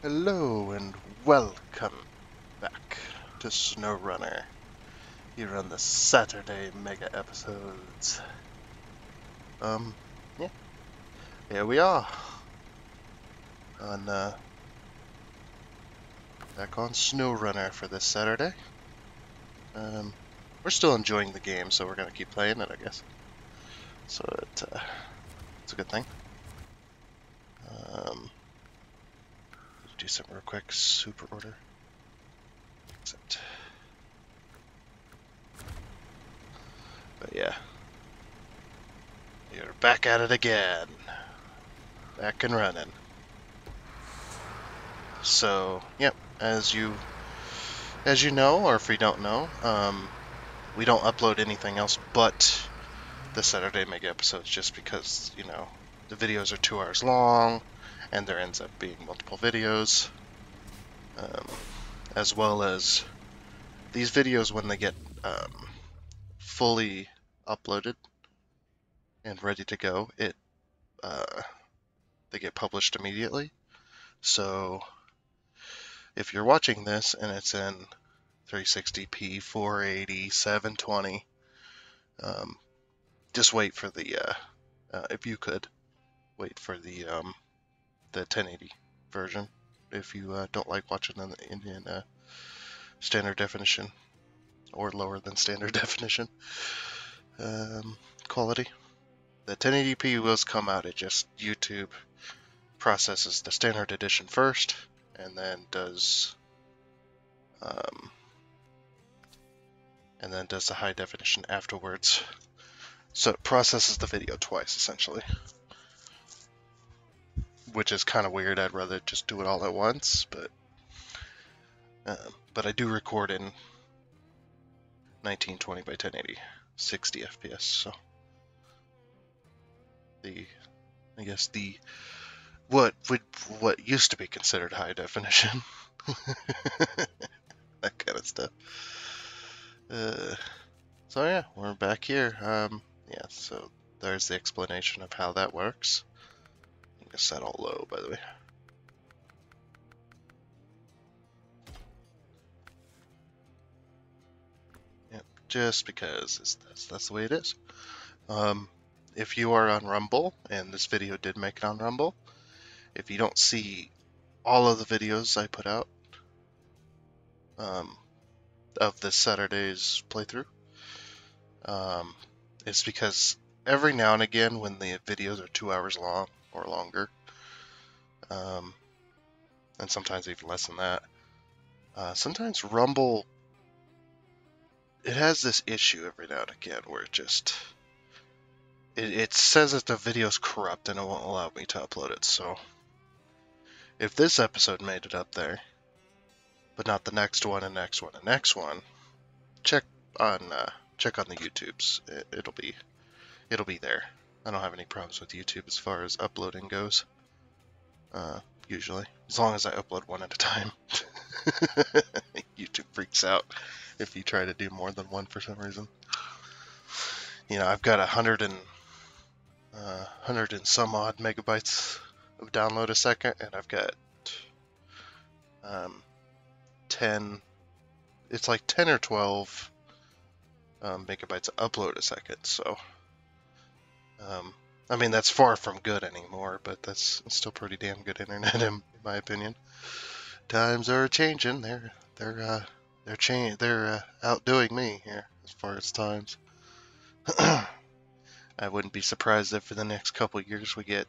Hello and welcome back to SnowRunner here on the Saturday mega episodes. Um, yeah, here we are on back on SnowRunner for this Saturday. We're still enjoying the game, so we're gonna keep playing it, I guess. So it's a good thing. Do some real quick super order. Except, but yeah, you're back at it again, back and running. So, yep, as you know, or if you don't know, we don't upload anything else but the Saturday mega episodes, just because the videos are 2 hours long, and there ends up being multiple videos, as well as these videos when they get fully uploaded and ready to go, they get published immediately. So if you're watching this and it's in 360p, 480, 720, just wait for the if you could wait for the 1080 version if you don't like watching in standard definition or lower than standard definition quality. The 1080p will come out. It just YouTube processes the standard edition first and then does the high definition afterwards. So it processes the video twice essentially, which is kind of weird. I'd rather just do it all at once, but I do record in 1920 by 1080, 60 FPS. So I guess what used to be considered high definition, that kind of stuff. So yeah, we're back here. Yeah, so there's the explanation of how that works. I'm gonna set all low, by the way. Yep, just because that's the way it is. If you are on Rumble, and this video did make it on Rumble, if you don't see all of the videos I put out of this Saturday's playthrough, it's because every now and again when the videos are 2 hours long or longer, and sometimes even less than that, sometimes Rumble, it has this issue every now and again where it says that the video's corrupt and it won't allow me to upload it. So if this episode made it up there, but not the next one and next one and next one, check on the YouTubes. It'll be there. I don't have any problems with YouTube as far as uploading goes. Usually, as long as I upload one at a time. YouTube freaks out if you try to do more than one for some reason. I've got 100 and some odd megabytes of download a second, and I've got 10. It's like 10 or 12 megabytes of upload a second. So, I mean, that's far from good anymore, but that's still pretty damn good internet in my opinion. Times are changing. They're outdoing me here as far as times. I wouldn't be surprised if for the next couple years we get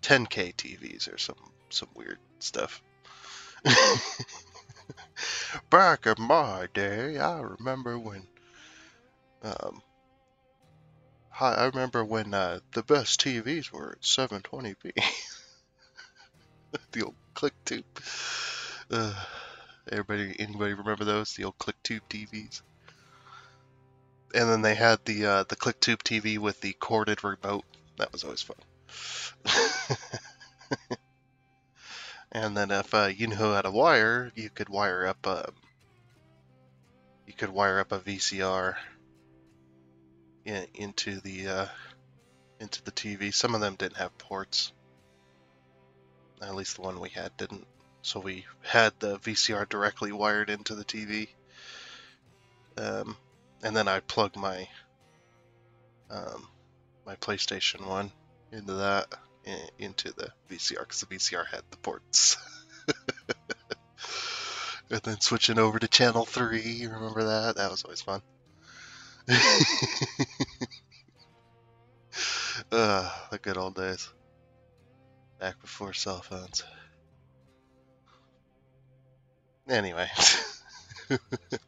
10K TVs or some weird stuff. Back in my day, I remember when the best TVs were at 720p. The old ClickTube. Anybody remember those? The old ClickTube TVs. And then they had the ClickTube TV with the corded remote. That was always fun. And then if you knew how to wire, you could wire up a VCR into the TV. Some of them didn't have ports. At least the one we had didn't. So we had the VCR directly wired into the TV. And then I plugged my my PlayStation 1 into that, into the VCR, because the VCR had the ports. And then switching over to channel 3, remember that? That was always fun. The good old days. Back before cell phones. Anyway.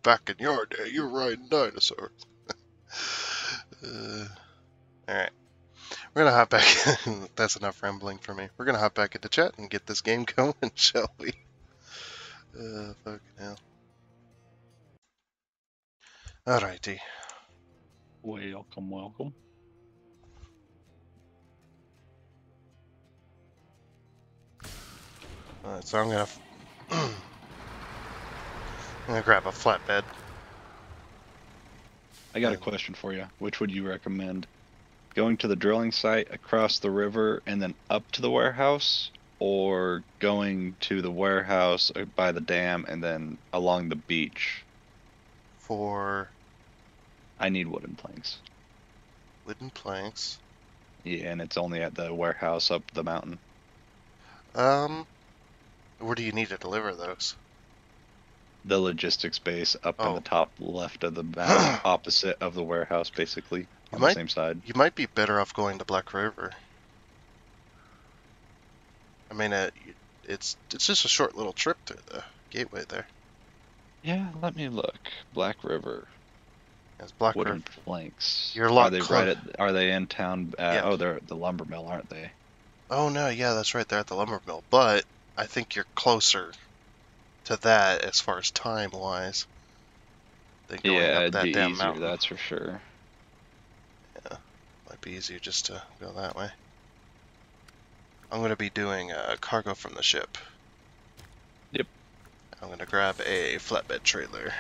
Back in your day, you were riding dinosaurs. Alright. We're gonna hop back. That's enough rambling for me. We're gonna hop back into chat and get this game going, shall we? Fucking hell. Alrighty. Welcome, welcome. Alright, so I'm gonna grab a flatbed. I got a question for you. Which would you recommend? Going to the drilling site, across the river, and then up to the warehouse? Or going to the warehouse by the dam and then along the beach? For I need wooden planks. wooden planks. Yeah, and it's only at the warehouse up the mountain. Where do you need to deliver those? The logistics base up in Oh. the top left of the mountain, opposite of the warehouse, basically, on the same side. You might be better off going to Black River. I mean, it's just a short little trip to the gateway there. Yeah, let me look. Black River. It's Black Wooden River. planks. You're a lot Are they in town? Yeah. Oh, they're at the lumber mill, aren't they? Oh no, yeah, that's right. They're at the lumber mill, but I think you're closer to that as far as time-wise than going up that it'd be damn easier, mountain. that's for sure. Yeah, might be easier just to go that way. I'm going to be doing cargo from the ship. Yep. I'm going to grab a flatbed trailer.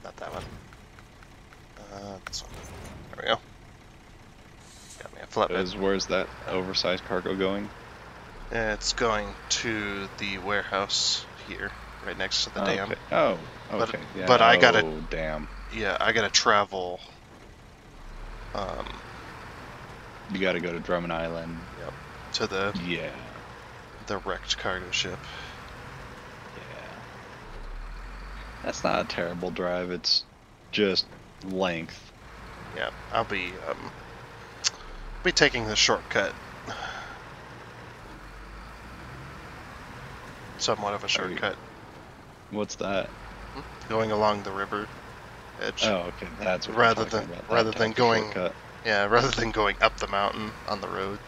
Not that one. This one. There we go. Got me a flatbed. Where's that oversized cargo going? It's going to the warehouse here, right next to the dam. Okay. Oh, okay. But I gotta. Oh, damn. Yeah, I gotta travel. You gotta go to Drummond Island. Yep. To the. Yeah. The wrecked cargo ship. Yeah. That's not a terrible drive. It's just length. Yeah, I'll be taking the shortcut. Somewhat of a shortcut. What's that? Going along the river edge. Oh, okay. That's what rather you're talking than about. rather That than type of going shortcut. Yeah, rather than going up the mountain on the road.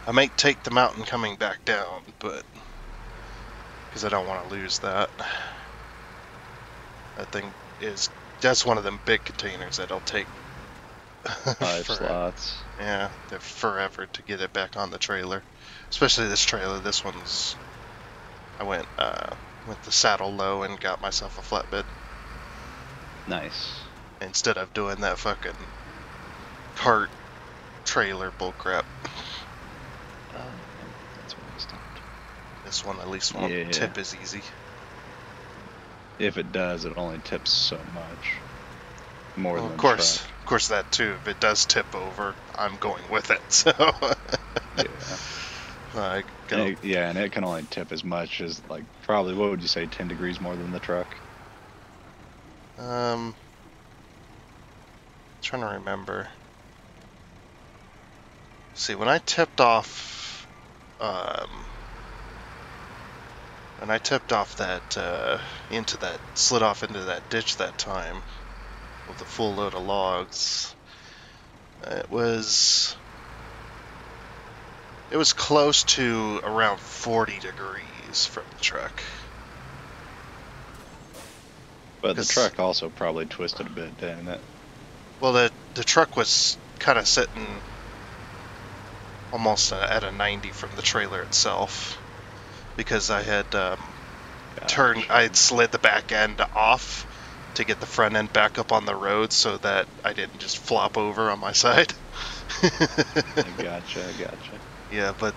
I might take the mountain coming back down, but because I don't want to lose that. That thing that's one of them big containers that'll take 5 slots. Yeah, they're forever to get it back on the trailer. Especially this trailer. This one's I went the saddle low and got myself a flatbed. Nice. Instead of doing that fucking cart trailer bullcrap. That's where I stopped. This one at least won't tip as easy. If it does, it only tips so much. More than of course that too. If it does tip over, I'm going with it. So yeah. And it can only tip as much as, like, probably, what would you say, 10 degrees more than the truck? Trying to remember. See, when I tipped off that slid off into that ditch that time with a full load of logs, it was close to around 40 degrees from the truck. But the truck also probably twisted a bit, didn't it? Well, the truck was kind of sitting almost at a 90 from the trailer itself. because I had Gotcha. I had slid the back end off to get the front end back up on the road so that I didn't just flop over on my side. I gotcha. Yeah, but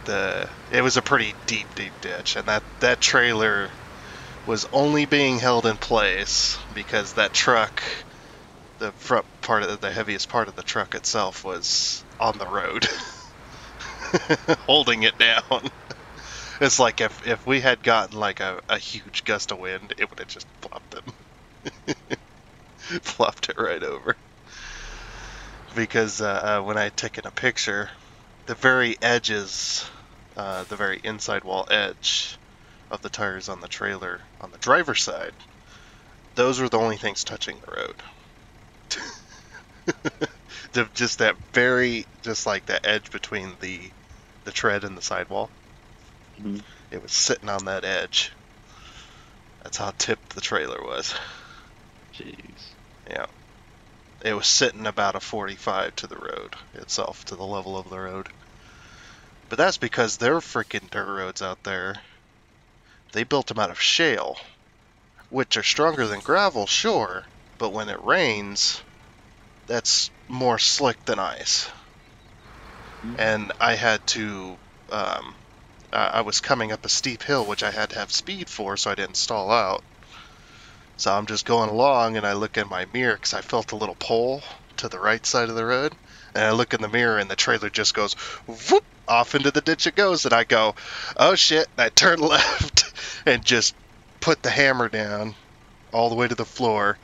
it was a pretty deep ditch, and that trailer was only being held in place because that truck, the front part of the heaviest part of the truck itself, was on the road, holding it down. It's like if we had gotten like a huge gust of wind, it would have just flopped it, flopped it right over. Because when I had taken a picture, the very edges, the very inside wall edge of the tires on the trailer on the driver's side, those were the only things touching the road. Just that very, just like that edge between the tread and the sidewall. Hmm. It was sitting on that edge. That's how tipped the trailer was. Jeez. Yeah. It was sitting about a 45 to the road itself, to the level of the road. But that's because they're freaking dirt roads out there. They built them out of shale, which are stronger than gravel, sure, but when it rains, that's more slick than ice. And I had to, I was coming up a steep hill, which I had to have speed for, so I didn't stall out. So I'm just going along, and I look in my mirror because I felt a little pull to the right side of the road. And I look in the mirror, and the trailer just goes whoop, off into the ditch it goes. And I go, oh shit, and I turn left and just put the hammer down all the way to the floor,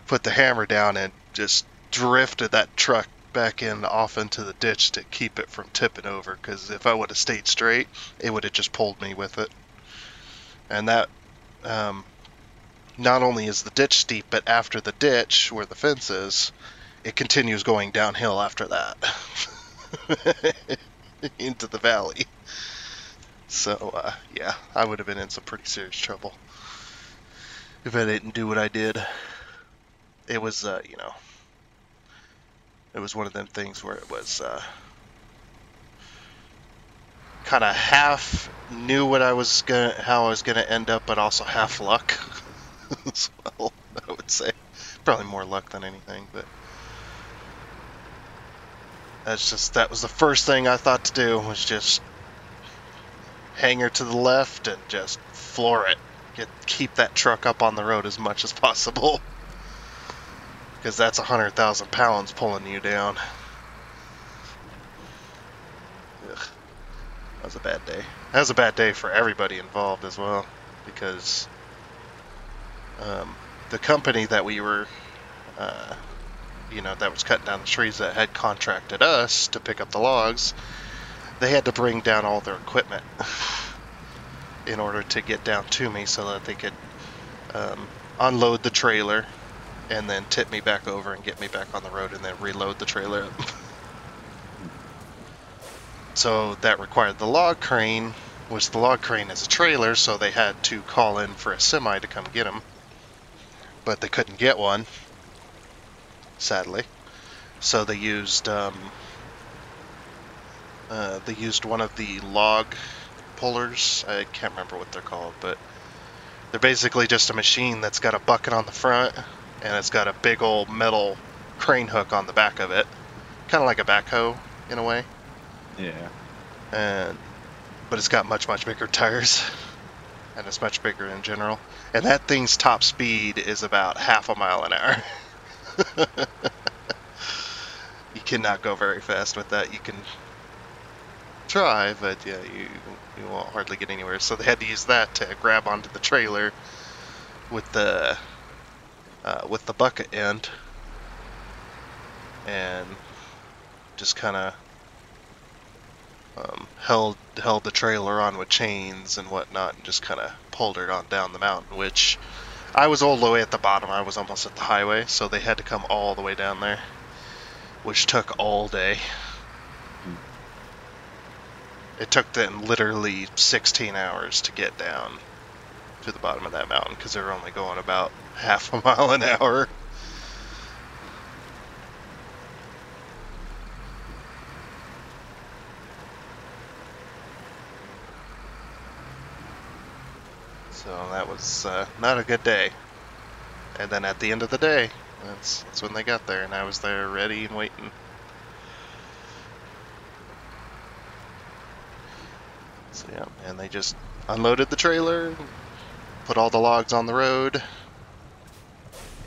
put the hammer down, and just drifted that truck back in off into the ditch to keep it from tipping over. Because if I would have stayed straight, it would have just pulled me with it. And that, not only is the ditch steep, but after the ditch, where the fence is, it continues going downhill after that into the valley. So, yeah, I would have been in some pretty serious trouble if I didn't do what I did. It was, it was one of them things where it was kind of half knew what I was gonna, how I was gonna end up, but also half luck as well. I would say probably more luck than anything, but that was the first thing I thought to do was just hang her to the left and just floor it. Keep that truck up on the road as much as possible, because that's 100,000 pounds pulling you down. Ugh, that was a bad day. That was a bad day for everybody involved as well, because the company that we were, that was cutting down the trees, that had contracted us to pick up the logs, they had to bring down all their equipment in order to get down to me so that they could unload the trailer and then tip me back over and get me back on the road and then reload the trailer. So that required the log crane, which the log crane is a trailer, so they had to call in for a semi to come get them. But they couldn't get one, sadly. So they used one of the log pullers. I can't remember what they're called, but they're basically just a machine that's got a bucket on the front and it's got a big old metal crane hook on the back of it, kind of like a backhoe in a way. Yeah. But it's got much bigger tires, and it's much bigger in general. And that thing's top speed is about half a mile an hour. You cannot go very fast with that. You can try, but yeah, you won't hardly get anywhere. So they had to use that to grab onto the trailer with the bucket end, and just kind of held the trailer on with chains and whatnot, and just kind of pulled it on down the mountain. Which I was all the way at the bottom. I was almost at the highway, so they had to come all the way down there, which took all day. It took them literally 16 hours to get down to the bottom of that mountain because they were only going about half a mile an hour. So that was not a good day. And then at the end of the day, that's when they got there, and I was there ready and waiting. So yeah, and they just unloaded the trailer, put all the logs on the road,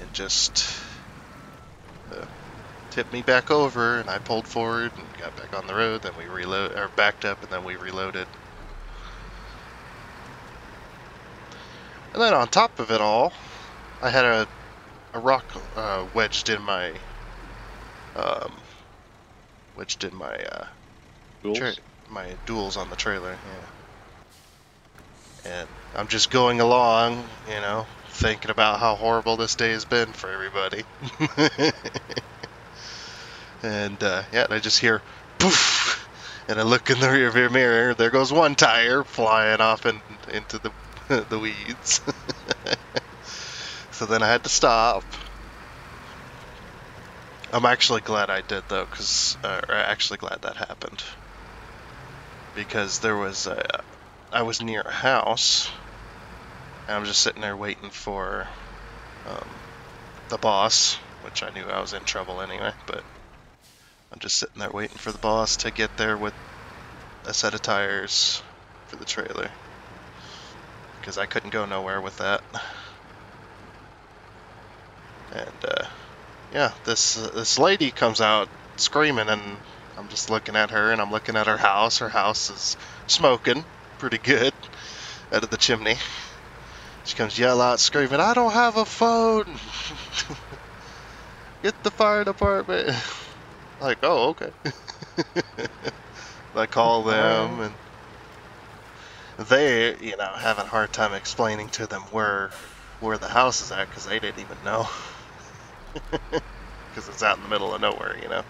and just tipped me back over, and I pulled forward and got back on the road. Then we backed up, and then we reloaded. And then on top of it all, I had a rock um, wedged in my Tools? my duals on the trailer. Yeah, and I'm just going along, thinking about how horrible this day has been for everybody. And yeah, and I just hear poof, and I look in the rearview mirror. There goes one tire flying off into the the weeds. So then I had to stop. I'm actually glad I did though, or actually glad that happened, because I was near a house, and I'm just sitting there waiting for the boss, which I knew I was in trouble anyway, but I'm just sitting there waiting for the boss to get there with a set of tires for the trailer, because I couldn't go nowhere with that. And yeah, this lady comes out screaming, and I'm just looking at her, and I'm looking at her house. Her house is smoking pretty good out of the chimney. She comes yell out screaming, "I don't have a phone! Get the fire department!" Like, oh, okay. I call them, and they, having a hard time explaining to them where the house is at, because they didn't even know. Because it's out in the middle of nowhere, And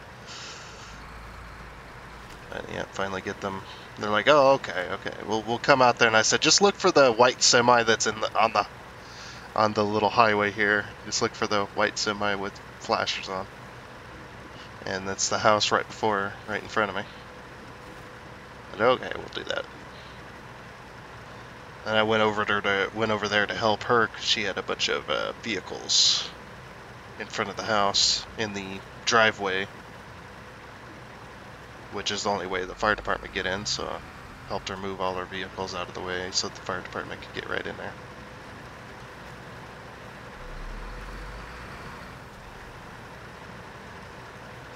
yeah, finally get them. They're like, "Oh, okay. We'll come out there." And I said, "Just look for the white semi that's on the little highway here. Just look for the white semi with flashers on." And that's the house right in front of me. And okay, we'll do that. And I went over there to help her, because she had a bunch of vehicles in front of the house in the driveway, which is the only way the fire department get in. So I helped her move all her vehicles out of the way so the fire department could get right in there.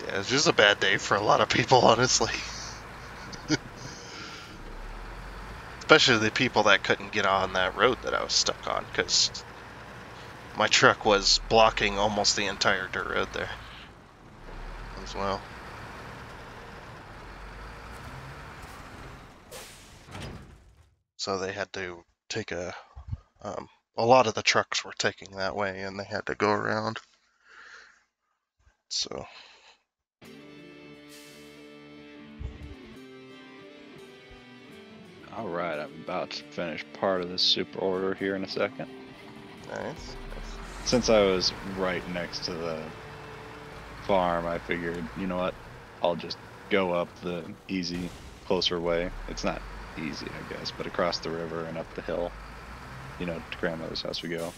Yeah, it's just a bad day for a lot of people, honestly. Especially the people that couldn't get on that road that I was stuck on, because my truck was blocking almost the entire dirt road there as well. So they had to take a lot of the trucks were taking that way, and they had to go around. So Alright, I'm about to finish part of this super order here in a second. nice. Since I was right next to the farm, I figured, you know what, I'll just go up the easy, closer way. It's not easy, I guess, but across the river and up the hill, to grandmother's house we go.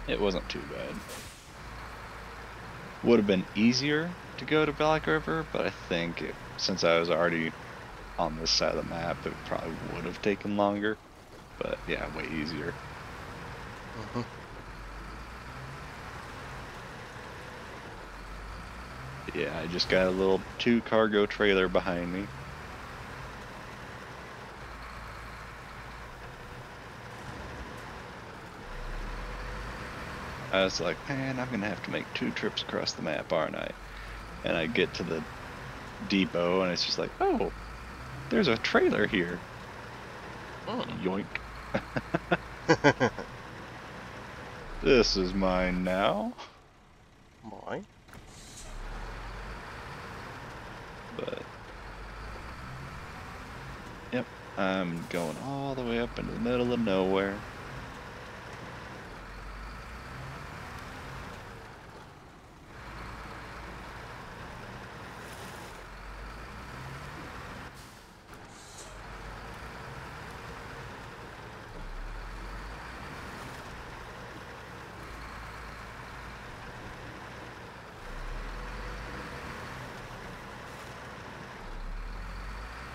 It wasn't too bad. Would have been easier to go to Black River, but I think since I was already on this side of the map, it probably would have taken longer. But yeah, way easier. Yeah, I just got a little 2-cargo trailer behind me. I was like, man, I'm gonna have to make 2 trips across the map, aren't I? And I get to the depot, and it's just like, oh, there's a trailer here. Oh. Yoink. This is mine now. Mine? But, yep, I'm going all the way up into the middle of nowhere.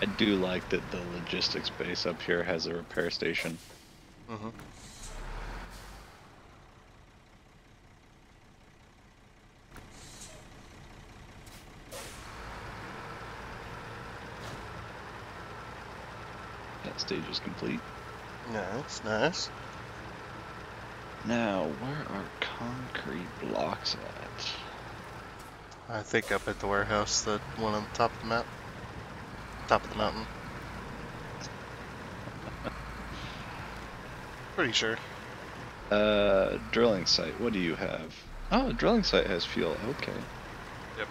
I do like that the logistics base up here has a repair station. Mm-hmm. That stage is complete. Nice, nice. Now, where are concrete blocks at? I think up at the warehouse, the one on the top of the map. Top of the mountain. Pretty sure. Drilling site, what do you have? Oh, drilling site has fuel, okay. Yep.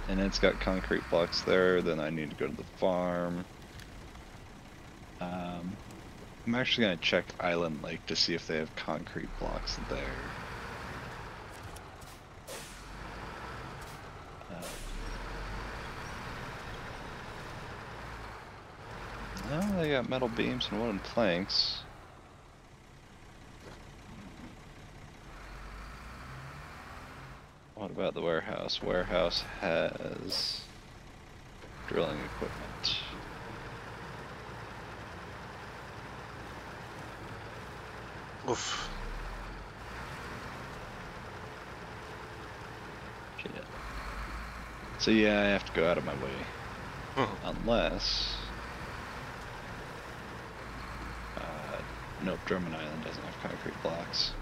And it's got concrete blocks there, then I need to go to the farm. I'm actually going to check Island Lake to see if they have concrete blocks there. No, they got metal beams and wooden planks. What about the warehouse? Warehouse has drilling equipment. Oof. Shit. So yeah, I have to go out of my way. Unless... nope, Drummond Island doesn't have concrete blocks.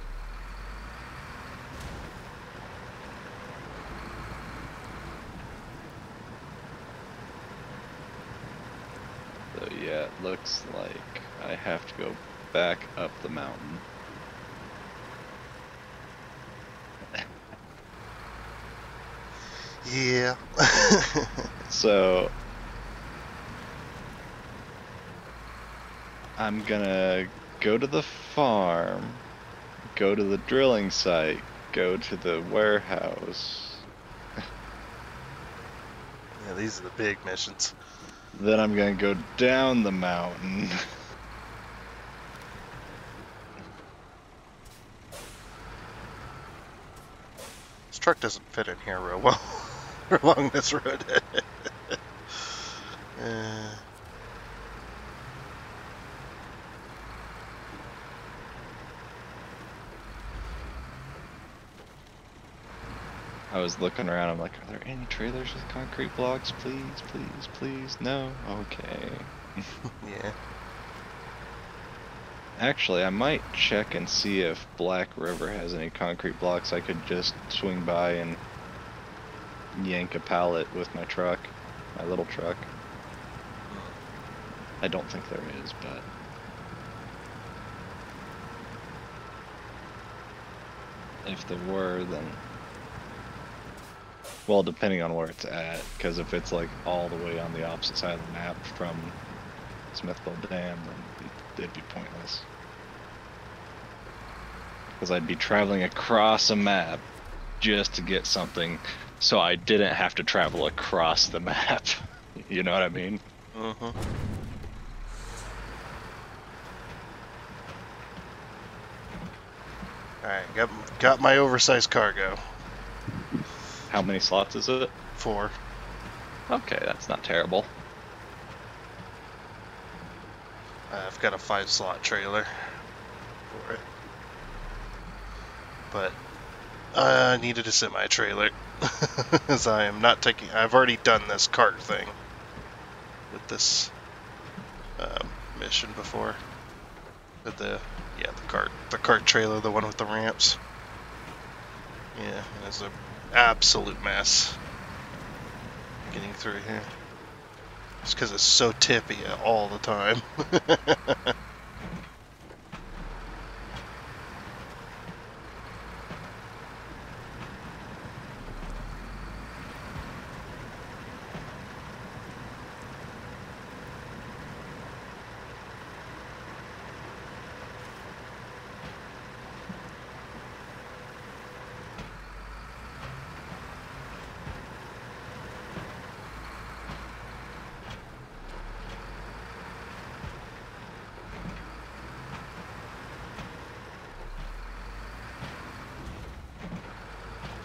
So yeah, it looks like I have to go back up the mountain. Yeah. So I'm gonna go to the farm, go to the drilling site, go to the warehouse. Yeah, these are the big missions. Then I'm gonna go down the mountain. This truck doesn't fit in here real well along this road. I was looking around, I'm like, are there any trailers with concrete blocks? Please, please, please, no? Okay. Yeah. Actually, I might check and see if Black River has any concrete blocks. I could just swing by and yank a pallet with my truck, my little truck. I don't think there is, but... if there were, then... well, depending on where it's at, because if it's like all the way on the opposite side of the map from Smithville Dam, then it'd be pointless. Because I'd be traveling across a map just to get something, so I didn't have to travel across the map. You know what I mean? Mm-hmm. Alright, got my oversized cargo. How many slots is it? 4. Okay, that's not terrible. I've got a 5-slot trailer for it. But I needed a semi-trailer. As I am not taking... I've already done this cart thing with this mission before. With the cart trailer, the one with the ramps. Yeah, it's an absolute mess getting through here. Just because it's so tippy all the time.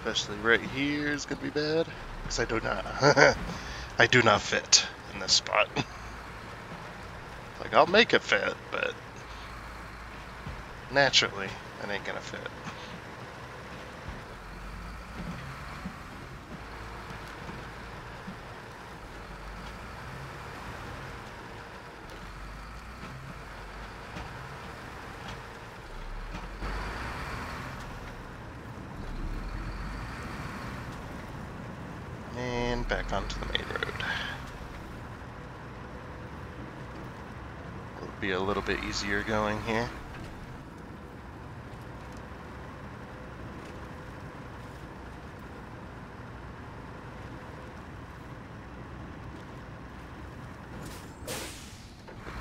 Especially right here is gonna be bad because I do not I do not fit in this spot. Like, I'll make it fit, but naturally, it ain't gonna fit. And back onto the main road. It'll be a little bit easier going here.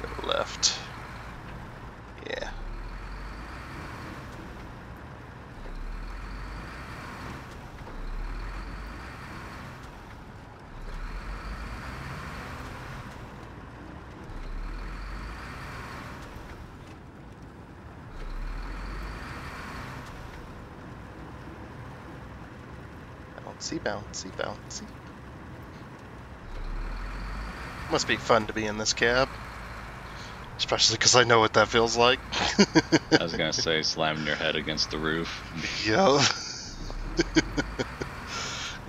Go left. Yeah. Bouncy, bouncy, bouncy. Must be fun to be in this cab. Especially because I know what that feels like. I was gonna say, slamming your head against the roof. Yup.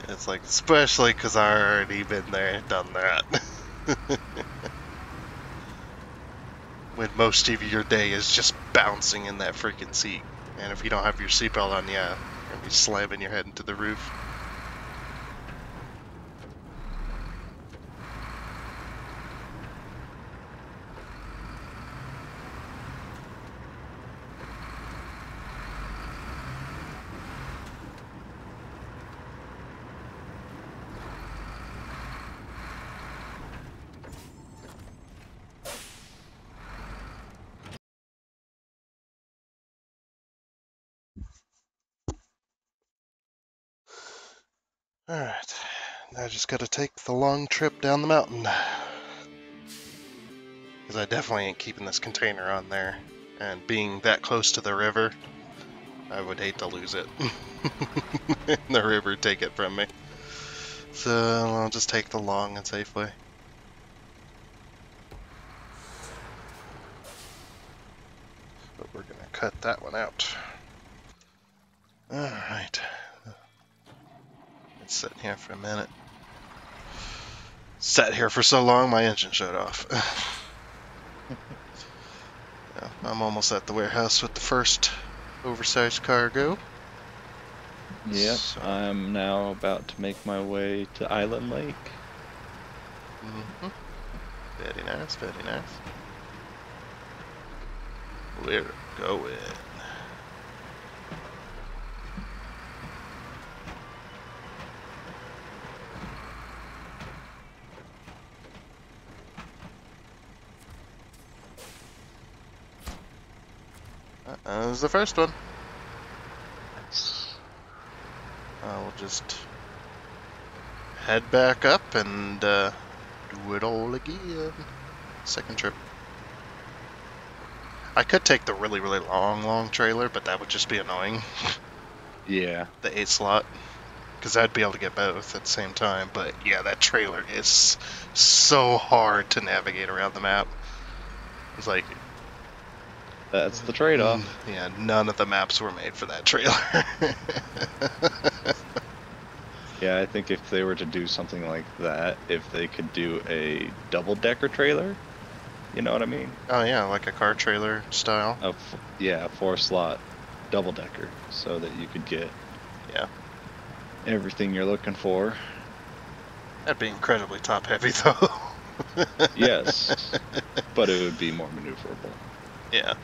It's like, especially because I already been there, done that. When most of your day is just bouncing in that freaking seat. And if you don't have your seatbelt on, yeah, you're gonna be slamming your head into the roof. Alright, now I just gotta take the long trip down the mountain. Because I definitely ain't keeping this container on there. And being that close to the river, I would hate to lose it. The river take it from me. So I'll just take the long and safe way. But we're gonna cut that one out. Alright. Let's sit here for a minute. Sat here for so long, my engine shut off. Yeah, I'm almost at the warehouse with the first oversized cargo. Yep, So, I'm now about to make my way to Island Lake. very nice, very nice. We're going. That was the first one. We'll just head back up and do it all again. Second trip. I could take the really, really long trailer, but that would just be annoying. Yeah. The 8 slot. Because I'd be able to get both at the same time. But yeah, that trailer is so hard to navigate around the map. It's like... That's the trade-off. Yeah, none of the maps were made for that trailer. Yeah, I think if they were to do something like that, if they could do a double-decker trailer, you know what I mean? Oh yeah, like a car trailer style. Yeah, a 4-slot double-decker, so that you could get everything you're looking for. That'd be incredibly top-heavy, though. Yes, but it would be more maneuverable. Yeah.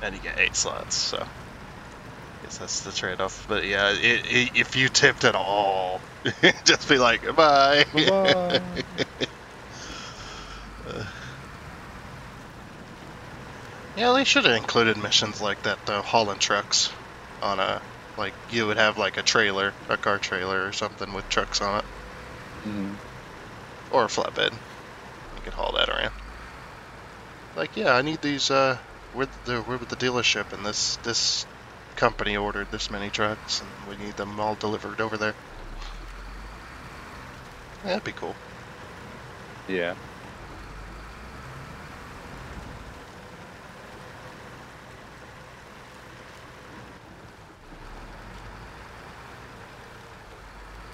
And you get 8 slots, so I guess that's the trade-off. But yeah, if you tipped at all, just be like, goodbye. Bye-bye. Yeah, they should have included missions like that, though, hauling trucks on a, like, you would have like a trailer, a car trailer or something with trucks on it. Mhm. Or a flatbed. You could haul that around. Like, yeah, I need these, we're with the dealership, and this company ordered this many trucks, and we need them all delivered over there. That'd be cool. Yeah.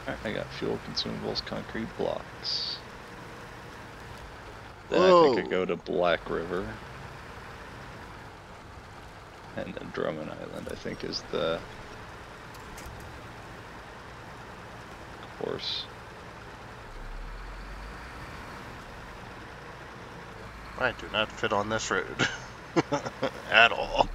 Alright, I got fuel, consumables, concrete blocks. Then I think I Whoa! go to Black River. And then Drummond Island, I think, is the course. I do not fit on this road. At all.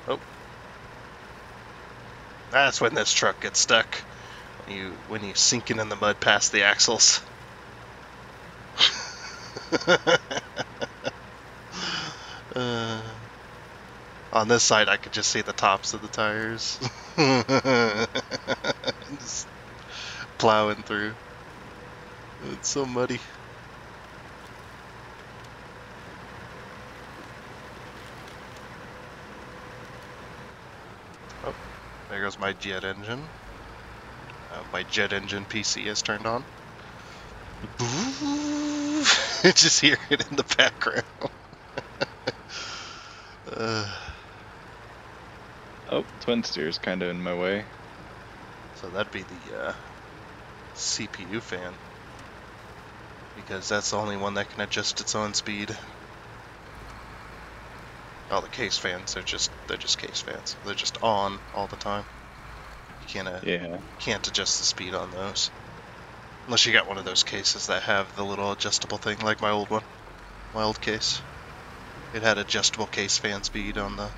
Oh. That's when this truck gets stuck. When you sinking in the mud past the axles. On this side, I could just see the tops of the tires. Just plowing through. It's so muddy. Oh, there goes my jet engine. My jet engine PC is turned on. Just hear it in the background. Oh, twin steer's kind of in my way. So that'd be the CPU fan, because that's the only one that can adjust its own speed. All the case fans, they're just case fans. They're just on all the time. You can't adjust the speed on those, unless you got one of those cases that have the little adjustable thing, like my old one, my old case. It had adjustable case fan speed on the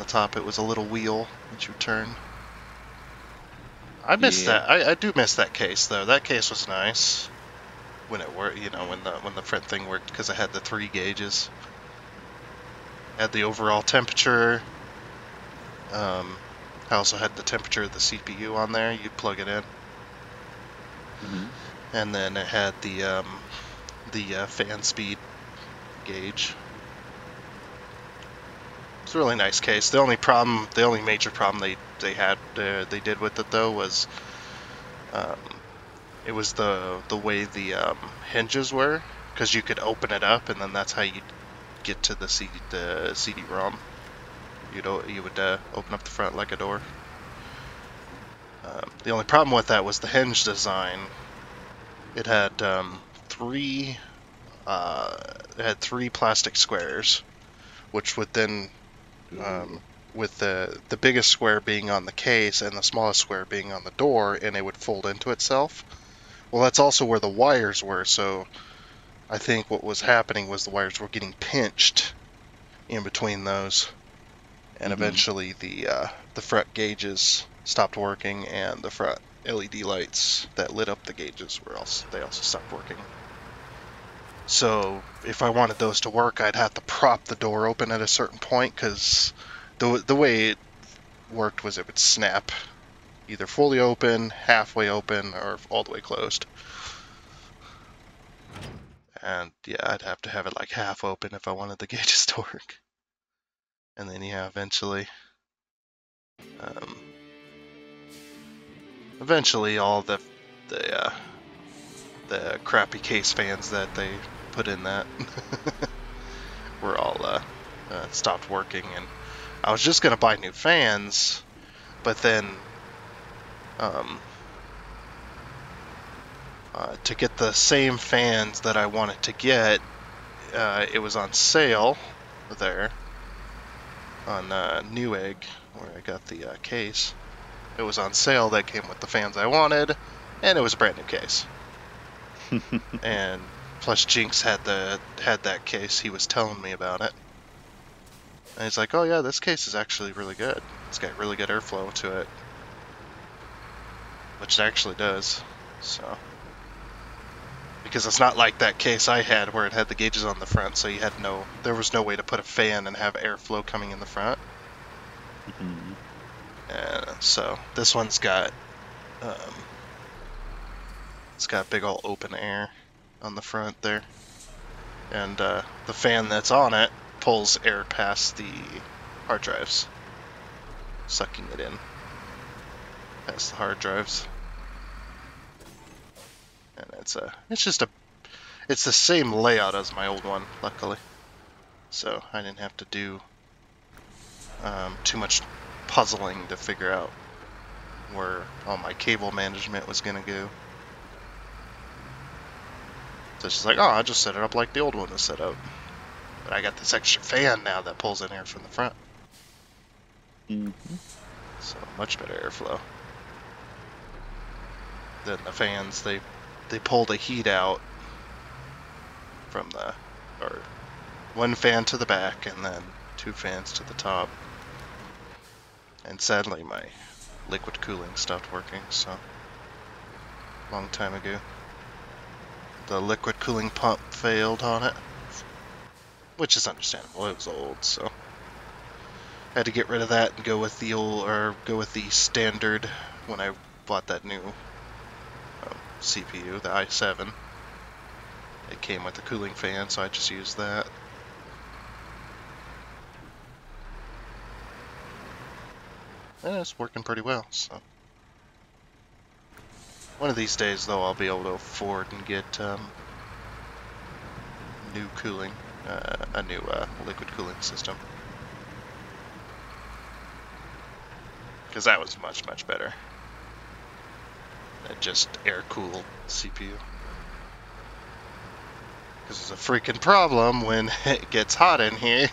top. It was a little wheel that you turn. I miss that. I do miss that case though. That case was nice when it worked. You know, when the front thing worked, because it had the 3 gauges. Had the overall temperature. I also had the temperature of the CPU on there. You'd plug it in, and then it had the fan speed gauge. It's a really nice case. The only major problem they did with it though was it was the way the hinges were, because you could open it up and then that's how you'd get to the CD-ROM. You would open up the front like a door. The only problem with that was the hinge design. It had three plastic squares, which would then with the biggest square being on the case and the smallest square being on the door, and it would fold into itself. Well, that's also where the wires were, so I think what was happening was the wires were getting pinched in between those, and eventually the front gauges stopped working, and the front LED lights that lit up the gauges they also stopped working. So if I wanted those to work, I'd have to prop the door open at a certain point, because the way it worked was it would snap either fully open, halfway open, or all the way closed. And yeah, I'd have to have it like half open if I wanted the gauges to work. And then yeah, eventually all the crappy case fans that they put in that were all stopped working, and I was just gonna buy new fans, but then to get the same fans that I wanted to get, it was on sale there on Newegg, where I got the case. It was on sale that came with the fans I wanted, and it was a brand new case. And plus Jinx had that case. He was telling me about it, and he's like, "Oh yeah, this case is actually really good. It's got really good airflow to it," which it actually does. So, because it's not like that case I had where it had the gauges on the front, so there was no way to put a fan and have airflow coming in the front. And so this one's got it's got big old open air on the front there, and the fan that's on it pulls air past the hard drives, sucking it in past the hard drives, and it's the same layout as my old one, luckily. So I didn't have to do too much puzzling to figure out where all my cable management was gonna go. So it's just like, oh, I'll just set it up like the old one was set up. But I got this extra fan now that pulls in air from the front. Mm-hmm. So much better airflow. Then the fans, they pull the heat out from or one fan to the back and then 2 fans to the top. And sadly my liquid cooling stopped working, so long time ago. The liquid cooling pump failed on it, which is understandable. It was old, so I had to get rid of that and go with the standard when I bought that new CPU, the i7. It came with a cooling fan, so I just used that. And it's working pretty well, so. One of these days, though, I'll be able to afford and get new cooling, a new liquid cooling system. Because that was much, much better than just air-cooled CPU. Because it's a freaking problem when it gets hot in here.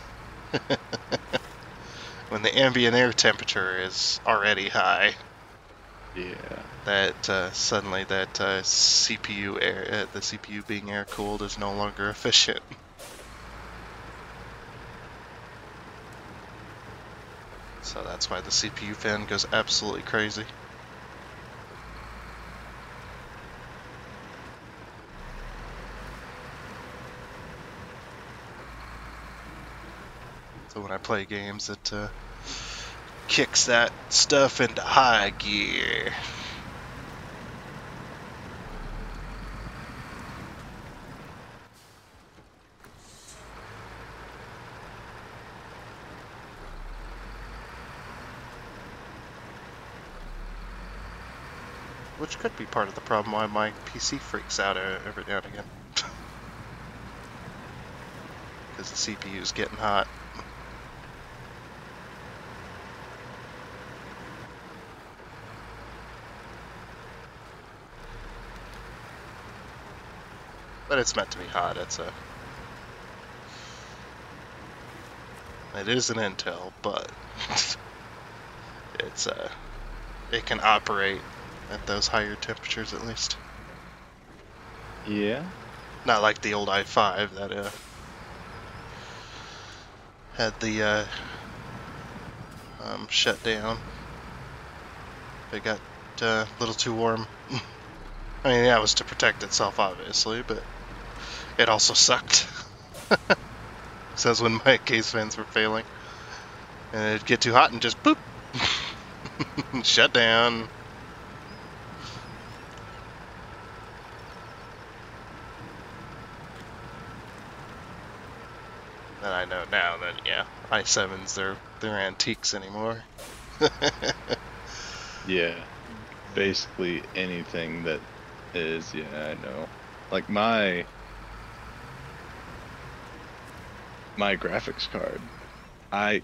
When the ambient air temperature is already high. Yeah. That suddenly that CPU air, the CPU being air cooled is no longer efficient. So that's why the CPU fan goes absolutely crazy. So when I play games, it kicks that stuff into high gear. Which could be part of the problem why my PC freaks out every now and again. Because the CPU is getting hot. But it's meant to be hot. It is an Intel, but it can operate at those higher temperatures at least. Yeah. Not like the old i5 that had the shut down. It got a little too warm. I mean, that was to protect itself, obviously, but it also sucked. So that's when my case fans were failing. And it'd get too hot and just boop! Shut down. And I know now that, yeah, i7s, they're antiques anymore. Yeah. Basically anything that is, yeah, I know. Like my graphics card,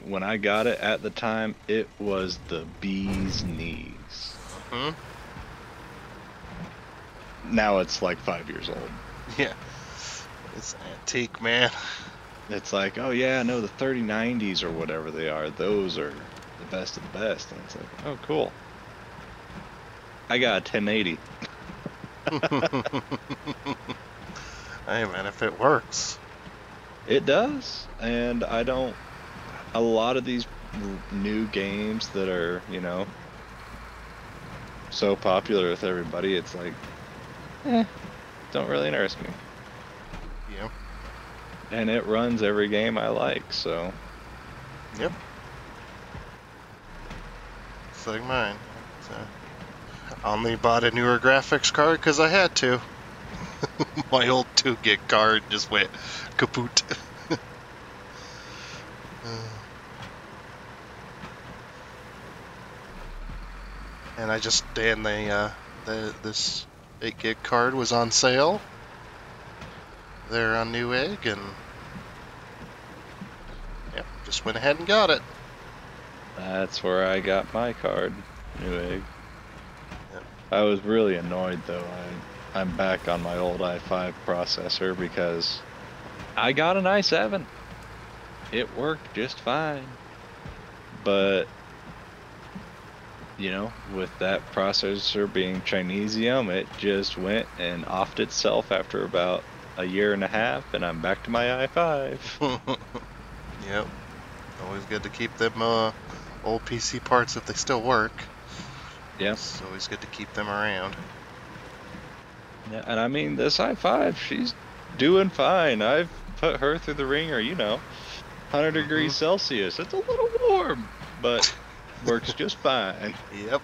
when I got it at the time, it was the bee's knees. Hmm? Now it's like 5 years old. Yeah. It's antique, man. It's like, oh yeah, no, the 3090s or whatever they are, those are the best of the best. And it's like, oh cool. I got a 1080. Hey man, if it works. It does, and I don't. A lot of these new games that are, so popular with everybody, it's like, don't really interest me. Yeah. And it runs every game I like, so. Yep. It's like mine. I only bought a newer graphics card because I had to. My old 2 gig card just went kaput. And I just this 8 gig card was on sale there on Newegg, and yep, just went ahead and got it. That's where I got my card, Newegg. Yep. I was really annoyed though. I'm back on my old i5 processor because I got an i7. It worked just fine. But, you know, with that processor being Chinesium, it just went and offed itself after about a year and a half, and I'm back to my i5. Yep. Always good to keep them old PC parts if they still work. Yep. It's always good to keep them around. Yeah, and I mean, this i5, she's doing fine. I've put her through the ringer, you know, 100 degrees Celsius. It's a little warm, but works just fine. Yep.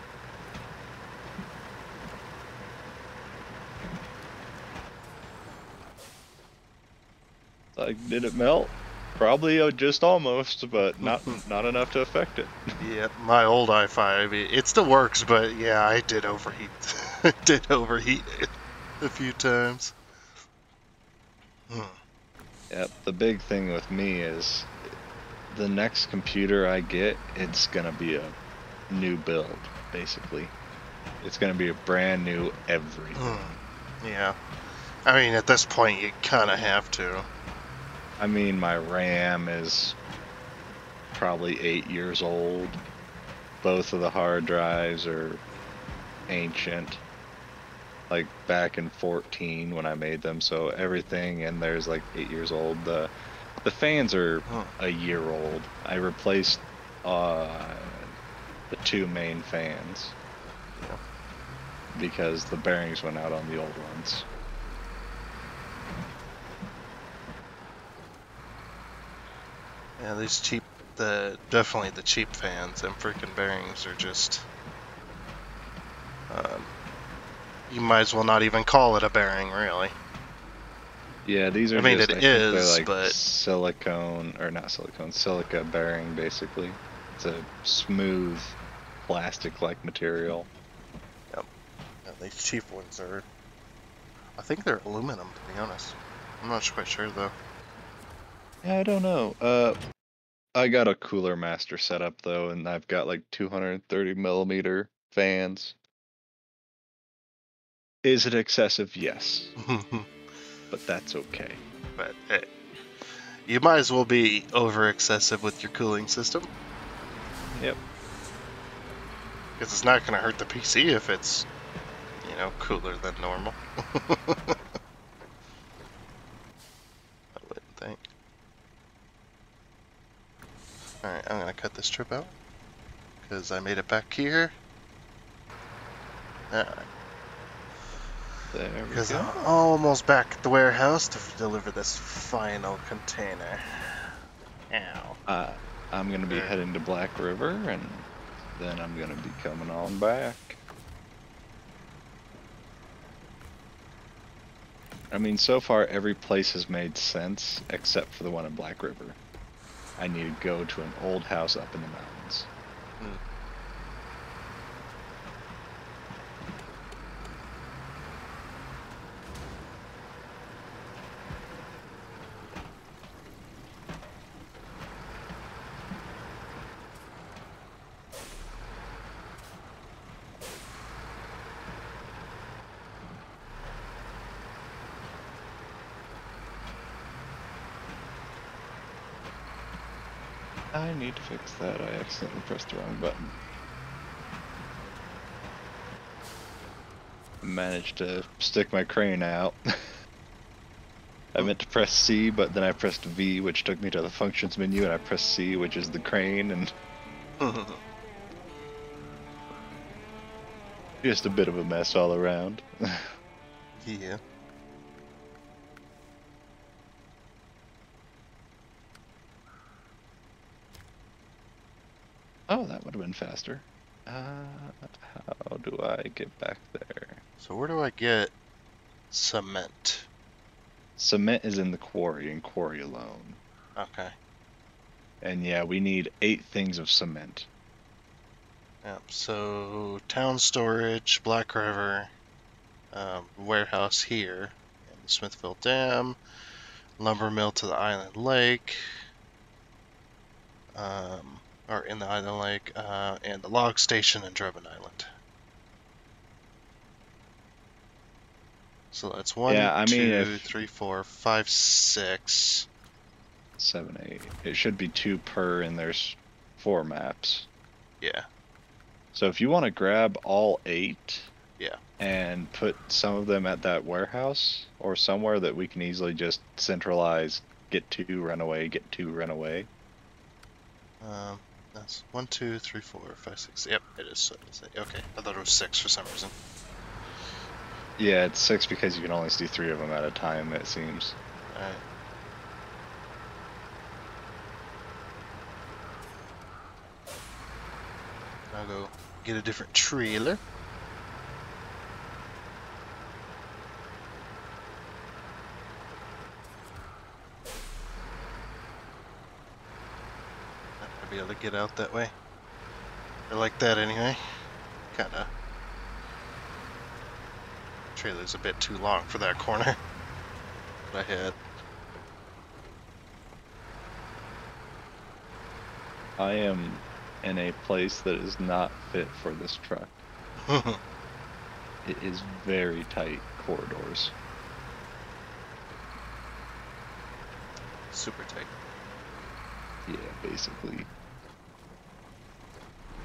Like, did it melt? Probably just almost, but not enough to affect it. Yep. My old i5, it still works, but yeah, I did overheat. Did overheat it a few times. Yep. The big thing with me is the next computer I get, it's gonna be a new build, basically. It's gonna be a brand new everything. Yeah. I mean, at this point, you kind of have to. I mean, my RAM is probably 8 years old. Both of the hard drives are ancient. Like back in 14 when I made them, so everything in there's like 8 years old. The fans are a year old. I replaced the 2 main fans because the bearings went out on the old ones. Yeah, these cheap, definitely the cheap fans and freaking bearings are just, you might as well not even call it a bearing, really. Yeah, these are I mean, just, it I think is, they're like but silicone, or not silicone, silica bearing, basically. It's a smooth plastic-like material. yep. Yeah, these cheap ones are, I think they're aluminum, to be honest. I'm not quite sure, though. Yeah, I don't know. I got a Cooler Master setup though, and I've got like 230 millimeter fans. Is it excessive? Yes, but that's okay. But hey, you might as well be over excessive with your cooling system. Yep. Because it's not going to hurt the PC if it's, you know, cooler than normal. I wouldn't think. Alright, I'm going to cut this trip out. Because I made it back here. Alright. There we Because go. I'm almost back at the warehouse to deliver this final container. Ow. I'm gonna be heading to Black River, and then I'm gonna be coming on back. I mean, so far every place has made sense except for the one in Black River. I need to go to an old house up in the mountains. I need to fix that. I accidentally pressed the wrong button. Managed to stick my crane out. I meant to press C, but then I pressed V, which took me to the functions menu, and I pressed C, which is the crane, and just a bit of a mess all around. Yeah. Oh, that would have been faster. How do I get back there? So where do I get cement? Cement is in the quarry, and quarry alone. Okay. And yeah, we need 8 things of cement. Yep, so town storage, Black River. warehouse here, and the Smithville Dam, lumber mill to the Island Lake, or in the Island Lake, and the log station in Drummond Island. So that's one, Yeah, I mean, two, if three, 4, 5, 6. 7, 8, it should be 2 per, and there's 4 maps. Yeah, So if you want to grab all 8 yeah. and put some of them at that warehouse or somewhere that we can easily just centralize, get 2, run away, get 2, run away. That's 1, 2, 3, 4, 5, 6. Yep, it is. So it is 8. Okay, I thought it was 6 for some reason. Yeah, it's 6 because you can only see 3 of them at a time, it seems. Alright. I'll go get a different trailer. I'll be able to get out that way. I like that anyway. Kinda. Trailer's a bit too long for that corner that I had. I am in a place that is not fit for this truck. It is very tight corridors. Super tight. Yeah, basically.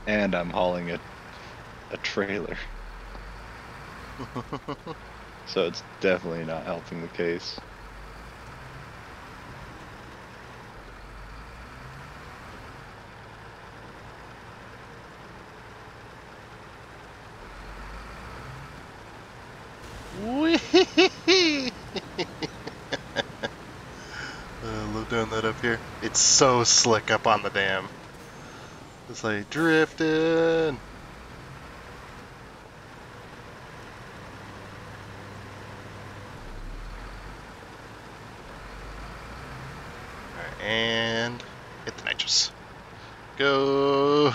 And I'm hauling a trailer. So it's definitely not helping the case. I love doing that up here. It's so slick up on the dam. It's like drifting. Alright, and hit the nitrous. Go.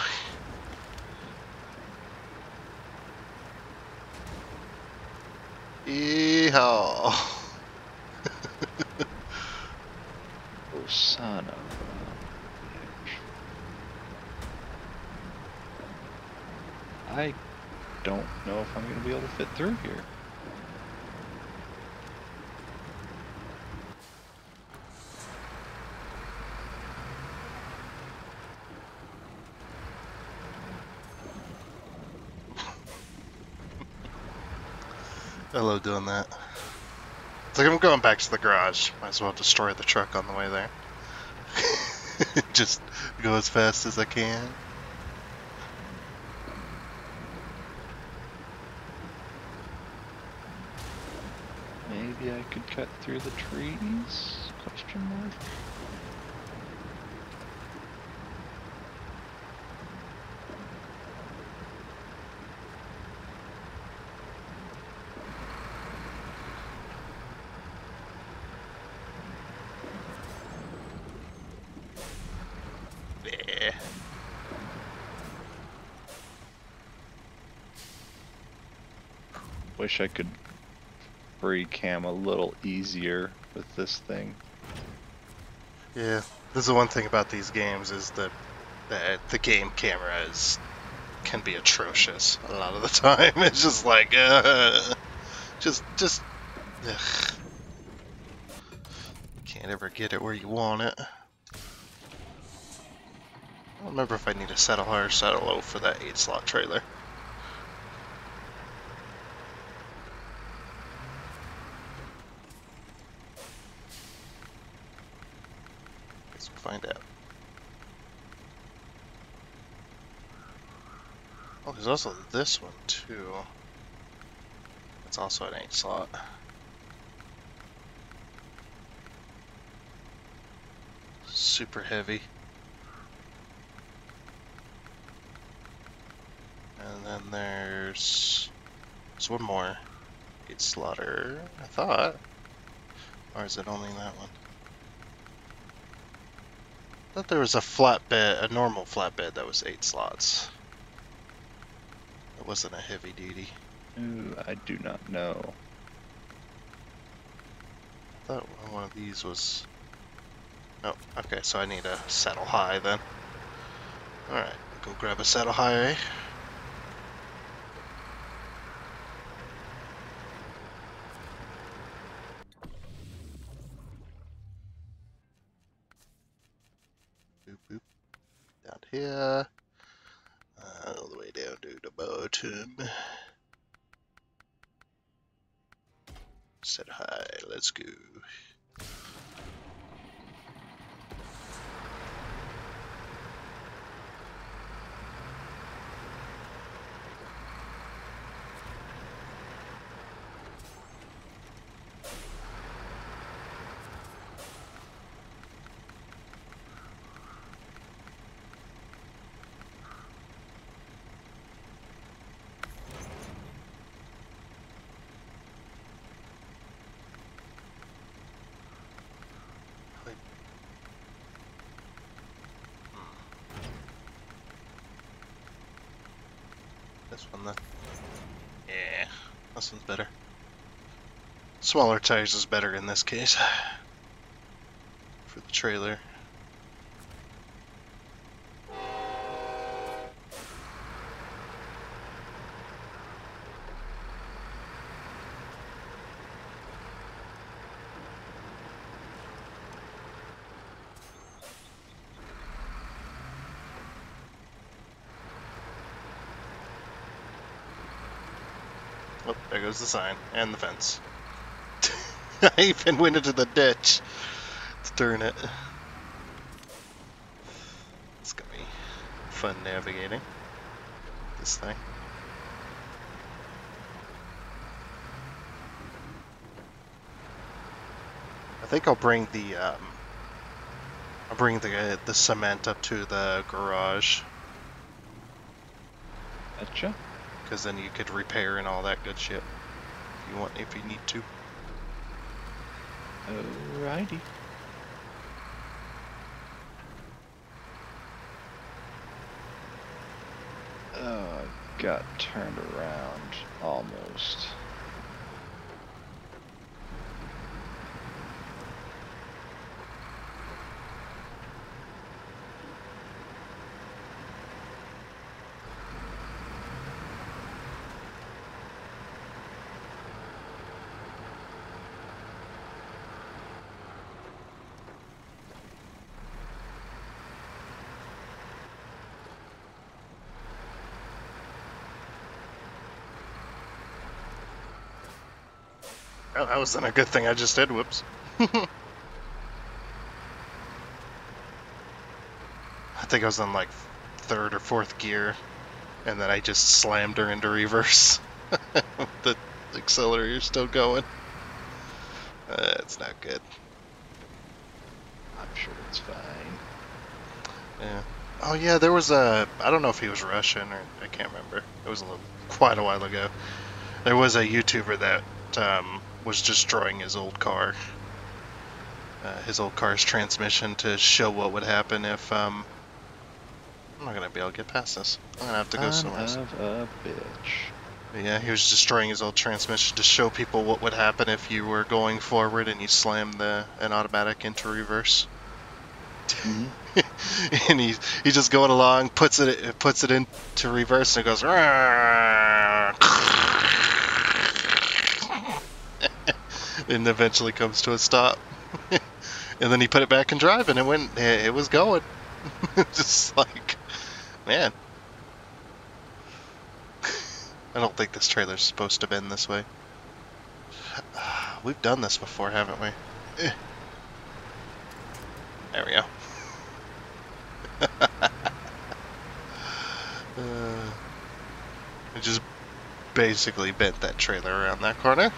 Yeehaw. Oh, son of a bitch. I don't know if I'm going to be able to fit through here. I love doing that. It's like I'm going back to the garage. Might as well destroy the truck on the way there. Just go as fast as I can. Maybe I could cut through the trees? Question mark. Yeah. Wish I could free cam a little easier with this thing. Yeah. This is the one thing about these games is that the game camera can be atrocious a lot of the time. It's just like, just, ugh. Can't ever get it where you want it. I don't remember if I need to settle high or settle low for that 8-slot trailer. Guess we'll find out. Oh, there's also this one too. It's also an 8-slot. Super heavy. And then there's one more 8-slotter, I thought. Or is it only that one? I thought there was a flatbed, a normal flatbed that was 8 slots. It wasn't a heavy duty. Ooh, I do not know. I thought one of these was... Oh, okay, so I need a saddle high then. Alright, go grab a saddle high. Boop, boop. Down here. All the way down to the bottom. Saddle high, let's go. This one then. Yeah, this one's better. Smaller tires is better in this case. For the trailer. Oh, there goes the sign and the fence. I even went into the ditch to turn it. It's gonna be fun navigating this thing. I think I'll bring the cement up to the garage. Gotcha. Because then you could repair and all that good shit if you need to. Alrighty. Oh, got turned around almost. Oh, that wasn't a good thing I just did. Whoops. I think I was on like third or fourth gear, and then I just slammed her into reverse. The accelerator's still going. It's not good. I'm sure it's fine. Yeah. Oh yeah, there was a... I don't know if he was Russian or... I can't remember. It was quite a while ago. There was a YouTuber that was destroying his old car. His old car's transmission to show what would happen if... I'm not going to be able to get past this. I'm going to have to go somewhere else. Son of a bitch. But yeah, he was destroying his old transmission to show people what would happen if you were going forward and you slammed an automatic into reverse. Mm-hmm. And he's just going along, puts it into reverse, and it goes, and eventually comes to a stop. And then he put it back in drive, and it was going. Just like, man, I don't think this trailer's supposed to bend this way. We've done this before, haven't we? There we go. I just basically bent that trailer around that corner.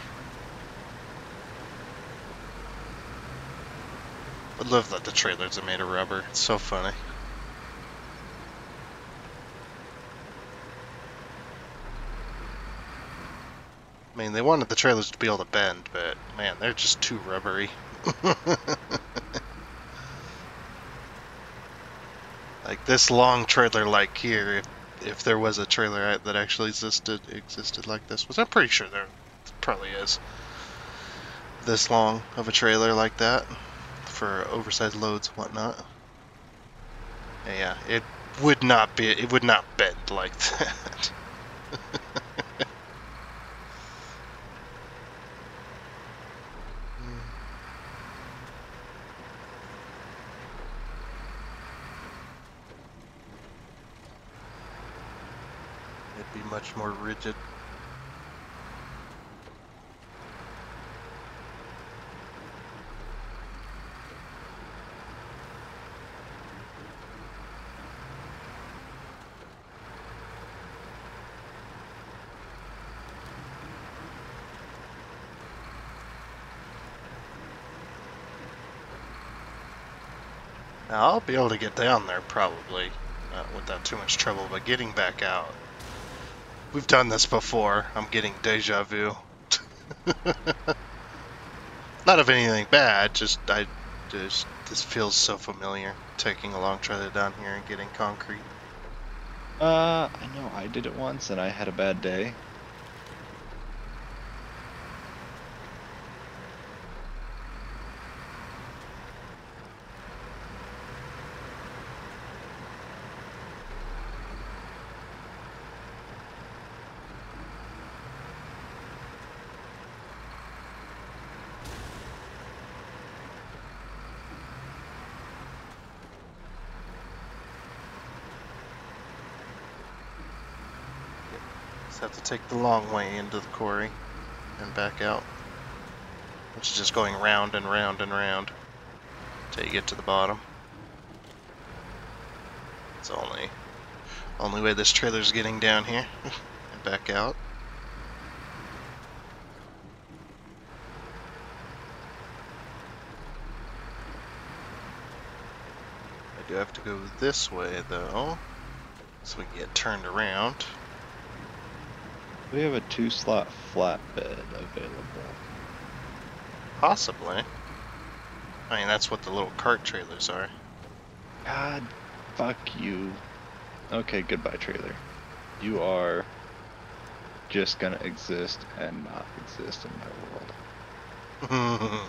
I love that the trailers are made of rubber. It's so funny. I mean, they wanted the trailers to be able to bend, but man, they're just too rubbery. Like this long trailer like here, if there was a trailer that actually existed like this, which I'm pretty sure there probably is. This long of a trailer like that for oversized loads and whatnot. Yeah, it would not bend like that. It'd be much more rigid. Now, I'll be able to get down there probably without too much trouble, but getting back out. We've done this before. I'm getting deja vu. Not of anything bad, just this feels so familiar. Taking a long trailer down here and getting concrete. I know I did it once and I had a bad day. Just have to take the long way into the quarry and back out, which is just going round and round and round until you get to the bottom. It's the only way this trailer's getting down here and back out. I do have to go this way though, so we can get turned around. We have a 2-slot flatbed available. Possibly. I mean, that's what the little cart trailers are. God, fuck you. Okay, goodbye, trailer. You are just gonna exist and not exist in my world.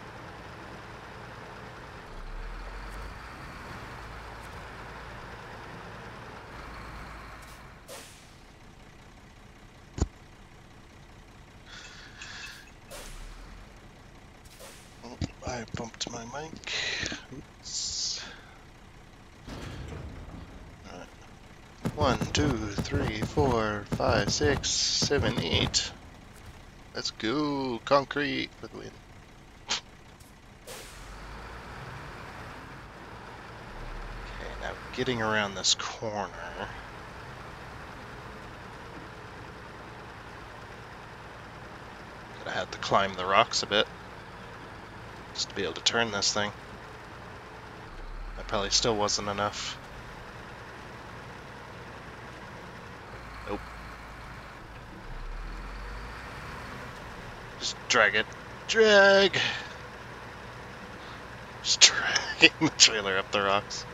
I bumped my mic. Oops. Alright. 1, 2, 3, 4, 5, 6, 7, 8. Let's go. Concrete for the win. Okay, now getting around this corner. Gonna have to climb the rocks a bit just to be able to turn this thing. That probably still wasn't enough. Nope. Just drag it. Drag! Just dragging the trailer up the rocks.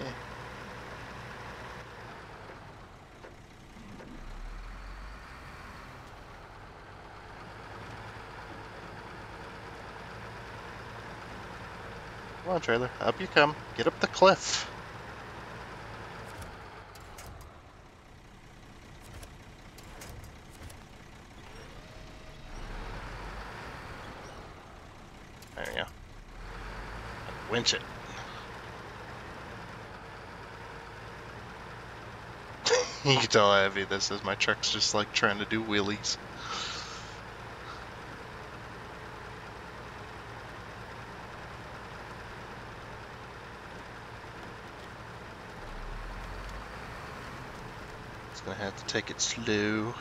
Yeah. Come on, trailer. Up you come. Get up the cliff. There you go. And winch it. You can tell how heavy this is. My truck's just like trying to do wheelies. It's gonna have to take it slow.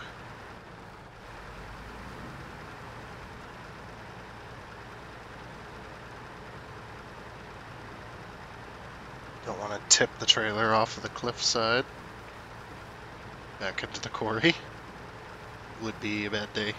Don't want to tip the trailer off of the cliffside. Back into the quarry. Would be a bad day.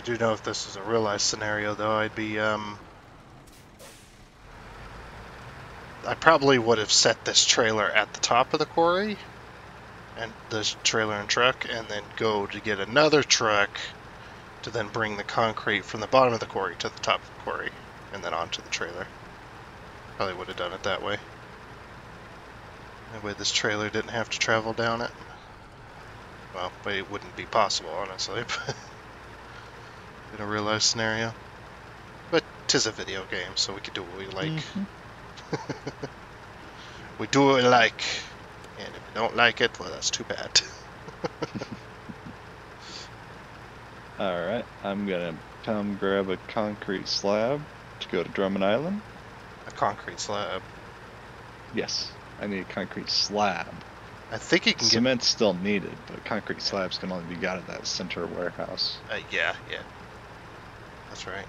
I do know if this is a real life scenario, though, I probably would have set this trailer at the top of the quarry, and this trailer and truck, and then go to get another truck to then bring the concrete from the bottom of the quarry to the top of the quarry, and then onto the trailer. Probably would have done it that way. That way this trailer didn't have to travel down it. Well, but it wouldn't be possible, honestly, in a real life scenario. But 'tis a video game, so we can do what we like. We do what we like. And if we don't like it, well, that's too bad. Alright, I'm gonna come grab a concrete slab to go to Drummond Island. A concrete slab. Yes, I need a concrete slab. I think you can Cement's still needed, but concrete slabs can only be got at that center warehouse. yeah. That's right.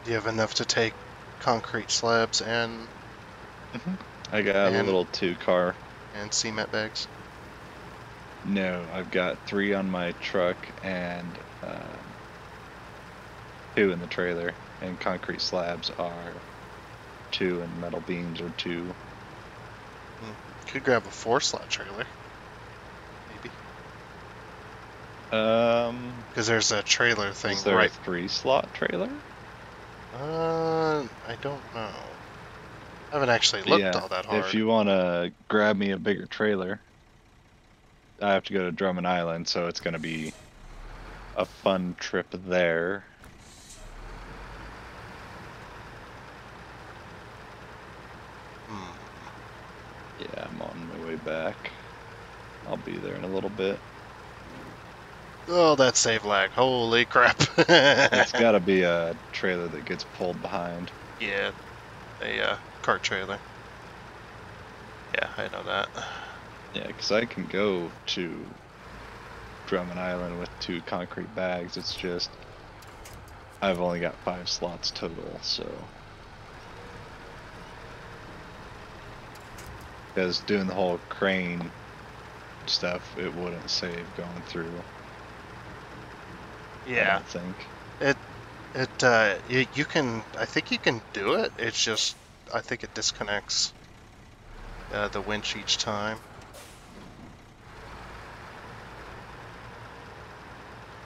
Do you have enough to take concrete slabs and I got a little 2-car. And cement bags? No, I've got 3 on my truck and 2 in the trailer. And concrete slabs are 2, and metal beams are 2. Could grab a 4-slot trailer. Maybe. Because there's a trailer thing Is there right. a 3-slot trailer? I don't know. I haven't actually looked all that hard. If you want to grab me a bigger trailer, I have to go to Drummond Island, so it's going to be a fun trip there. Yeah, I'm on my way back. I'll be there in a little bit. Oh, that save lag. Holy crap. It's got to be a trailer that gets pulled behind. Yeah, a cart trailer. Yeah, I know that. Yeah, because I can go to Drummond Island with 2 concrete bags. It's just I've only got 5 slots total, so. Because doing the whole crane stuff, it wouldn't save going through. Yeah. I don't think. You can, I think you can do it. It's just, I think it disconnects the winch each time.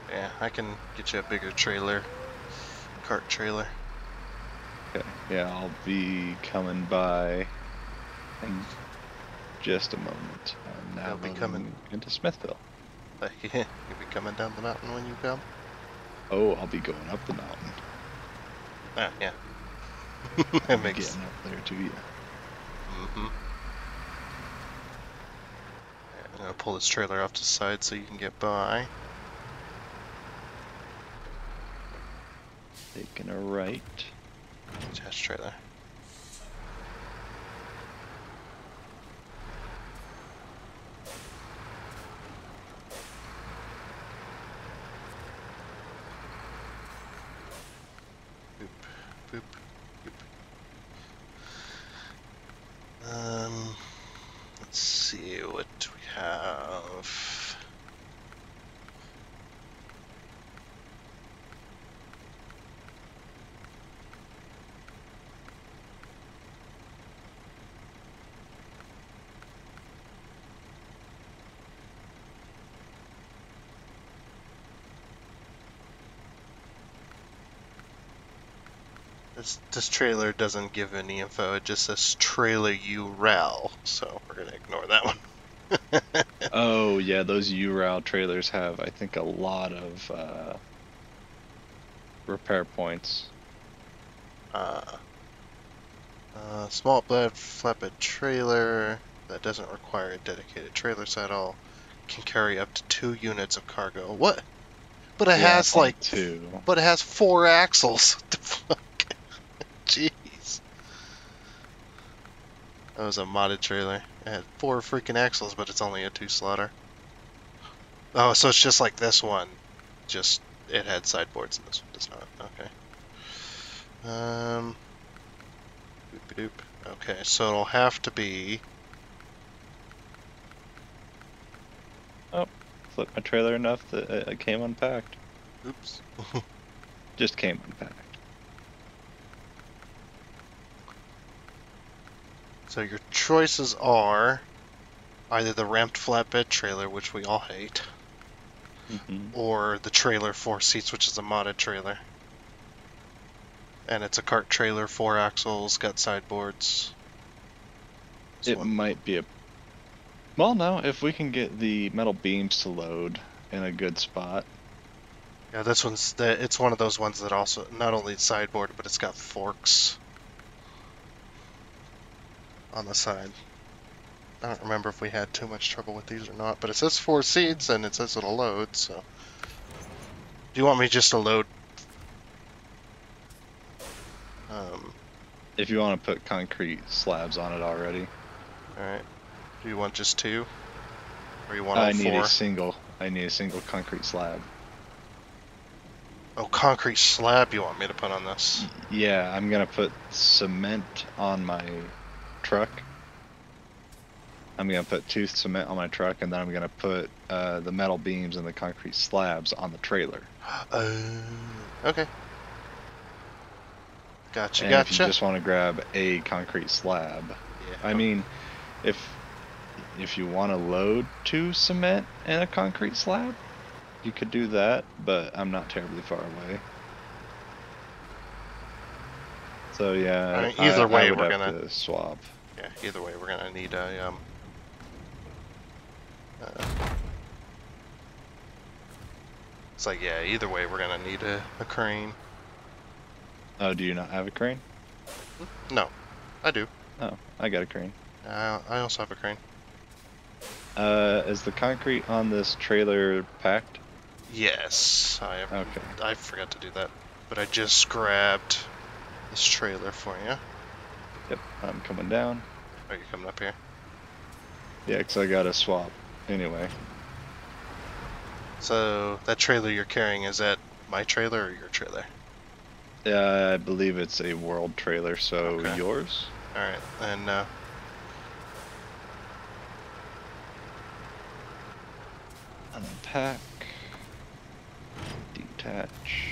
Yeah, I can get you a bigger trailer, cart trailer. Okay, yeah, I'll be coming by in just a moment. I'm now I'll be coming into Smithville. You'll be coming down the mountain when you come? Oh, I'll be going up the mountain. Ah, yeah. That makes getting up there to you. Mm-hmm. Yeah, I'm gonna pull this trailer off to the side so you can get by. Taking a right. Attached trailer. Boop, boop. Let's see what we have. This trailer doesn't give any info, it just says trailer URL, so we're gonna ignore that one. Oh yeah, those URL trailers have, I think, a lot of repair points. Small flatbed trailer that doesn't require a dedicated trailer saddle can carry up to 2 units of cargo. What? But it has like 2. But it has 4 axles. What the fuck? Jeez. That was a modded trailer. It had 4 freaking axles, but it's only a 2-slotter. Oh, so it's just like this one. Just it had sideboards and this one does not. Okay. Doop-a-doop. Okay, so it'll have to be flip my trailer enough that it came unpacked. Oops. Just came unpacked. So your choices are either the ramped flatbed trailer, which we all hate, or the trailer 4 seats, which is a modded trailer. And it's a cart trailer, 4 axles, got sideboards. It might be a... Well, no, if we can get the metal beams to load in a good spot. Yeah, this one's it's one of those ones that also not only sideboard, but it's got forks on the side. I don't remember if we had too much trouble with these or not, but it says 4 seats and it says it'll load, so. Do you want me just to load? If you want to put concrete slabs on it already. Alright. Do you want just 2? Or you want all 4? I need a single concrete slab. Oh, concrete slab you want me to put on this? Yeah, I'm gonna put cement on my truck. I'm gonna put 2 cement on my truck, and then I'm gonna put the metal beams and the concrete slabs on the trailer. Okay. Gotcha, and gotcha. If you just want to grab a concrete slab, yeah. I mean, if you want to load 2 cement and a concrete slab, you could do that, but I'm not terribly far away. So yeah, right, either way, I would we're have gonna to swap. Yeah, either way, we're gonna need a it's like, yeah, either way, we're gonna need a crane. Oh, do you not have a crane? No, I do. Oh, I got a crane. I also have a crane. Is the concrete on this trailer packed? Yes, I am. Okay. I forgot to do that, but I just grabbed this trailer for you. Yep, I'm coming down. Are you coming up here? Yeah, because I got to swap anyway. So, that trailer you're carrying, is that my trailer or your trailer? Yeah, I believe it's a world trailer, so okay. Yours? Alright, and unpack, detach.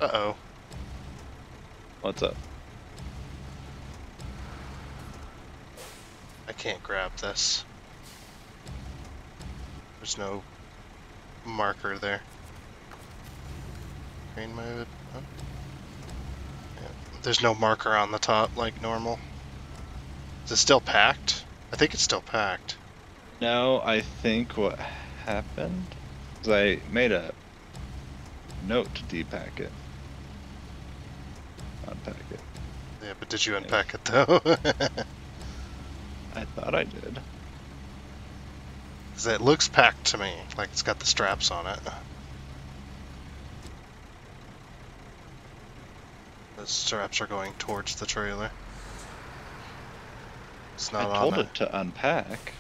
uh-oh. What's up? I can't grab this. There's no marker there. Crane mode. Oh. Yeah. There's no marker on the top like normal. Is it still packed? I think it's still packed. No, I think what happened is I made a note to depack it. Unpack it. Yeah, but did you unpack it though? I thought I did. Because it looks packed to me, like it's got the straps on it. The straps are going towards the trailer. It's not I told it to unpack.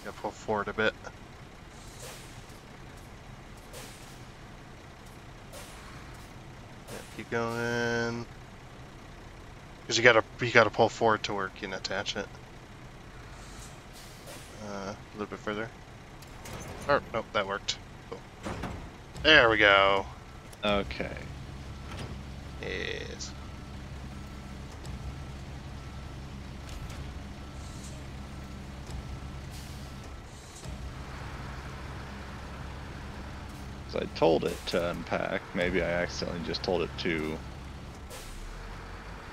Yeah, pull forward a bit. Yeah, keep going. Because you gotta pull forward to where you can attach it. A little bit further. Oh, nope, that worked. Cool. There we go. Okay. Yes. So I told it to unpack. Maybe I accidentally just told it to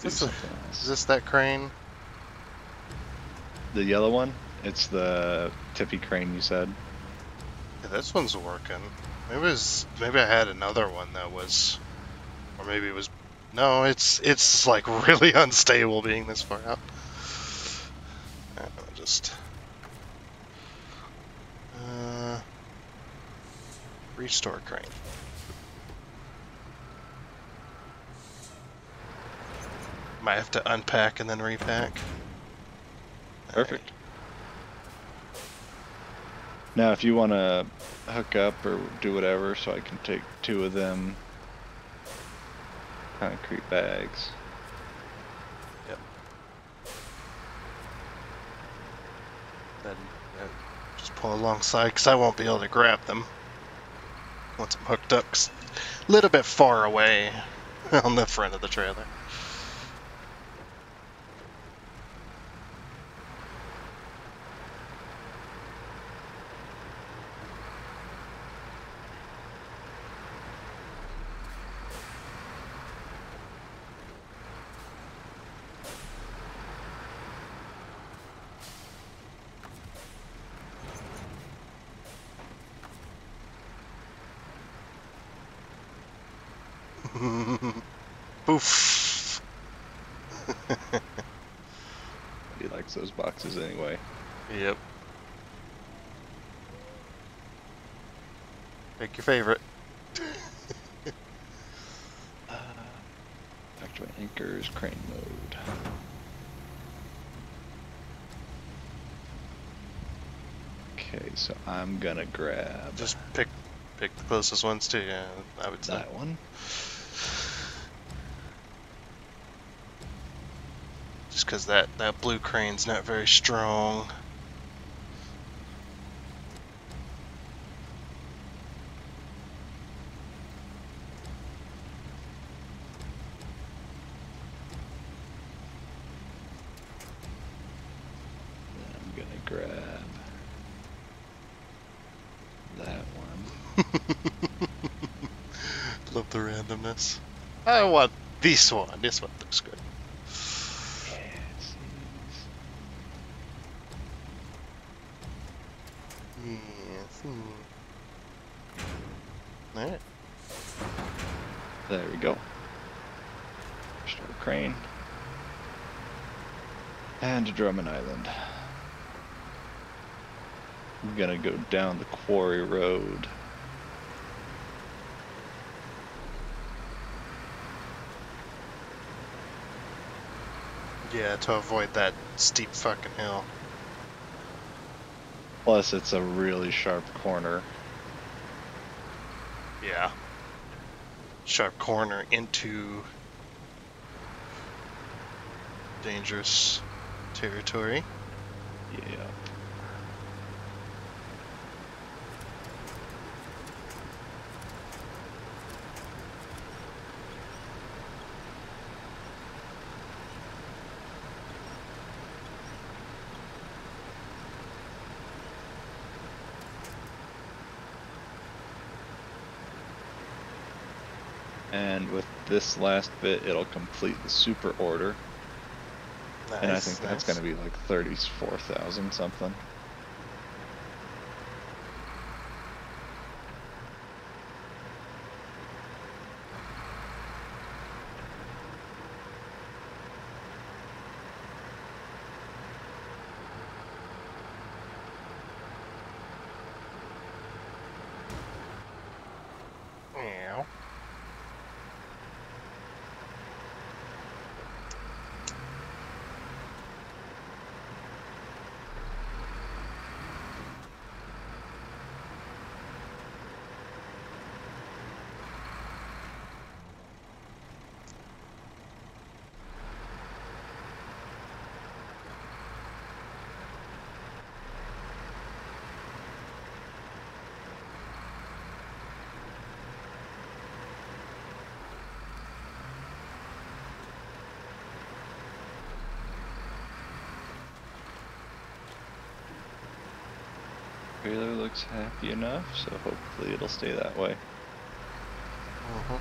do something else. Is this that crane? The yellow one? It's the tippy crane you said. Yeah, this one's working. Maybe I had another one that was, or maybe it was. No, it's like really unstable being this far out. Just restore crane. Might have to unpack and then repack. Perfect. Now, if you want to hook up or do whatever, so I can take 2 of them concrete bags. Yep. Then just pull alongside, because I won't be able to grab them once I'm hooked up. 'Cause a little bit far away on the front of the trailer. Poof. He likes those boxes anyway. Yep. Pick your favorite. Activate anchors, crane mode. Okay, so I'm gonna grab Just pick the closest ones to you, I would say. that one. Just because that blue crane's not very strong. Then I'm gonna grab that one. Love the randomness. I want this one. This one looks good. Yes. Alright. There we go. Start crane. And Drummond Island. I'm gonna go down the quarry road. Yeah, to avoid that steep fucking hill. Plus, it's a really sharp corner. Yeah. Sharp corner into dangerous territory. Yeah. And with this last bit, it'll complete the super order. Nice, And I think that's nice. going to be like 34,000 something. Meow. Trailer looks happy enough, so hopefully it'll stay that way. Mm-hmm.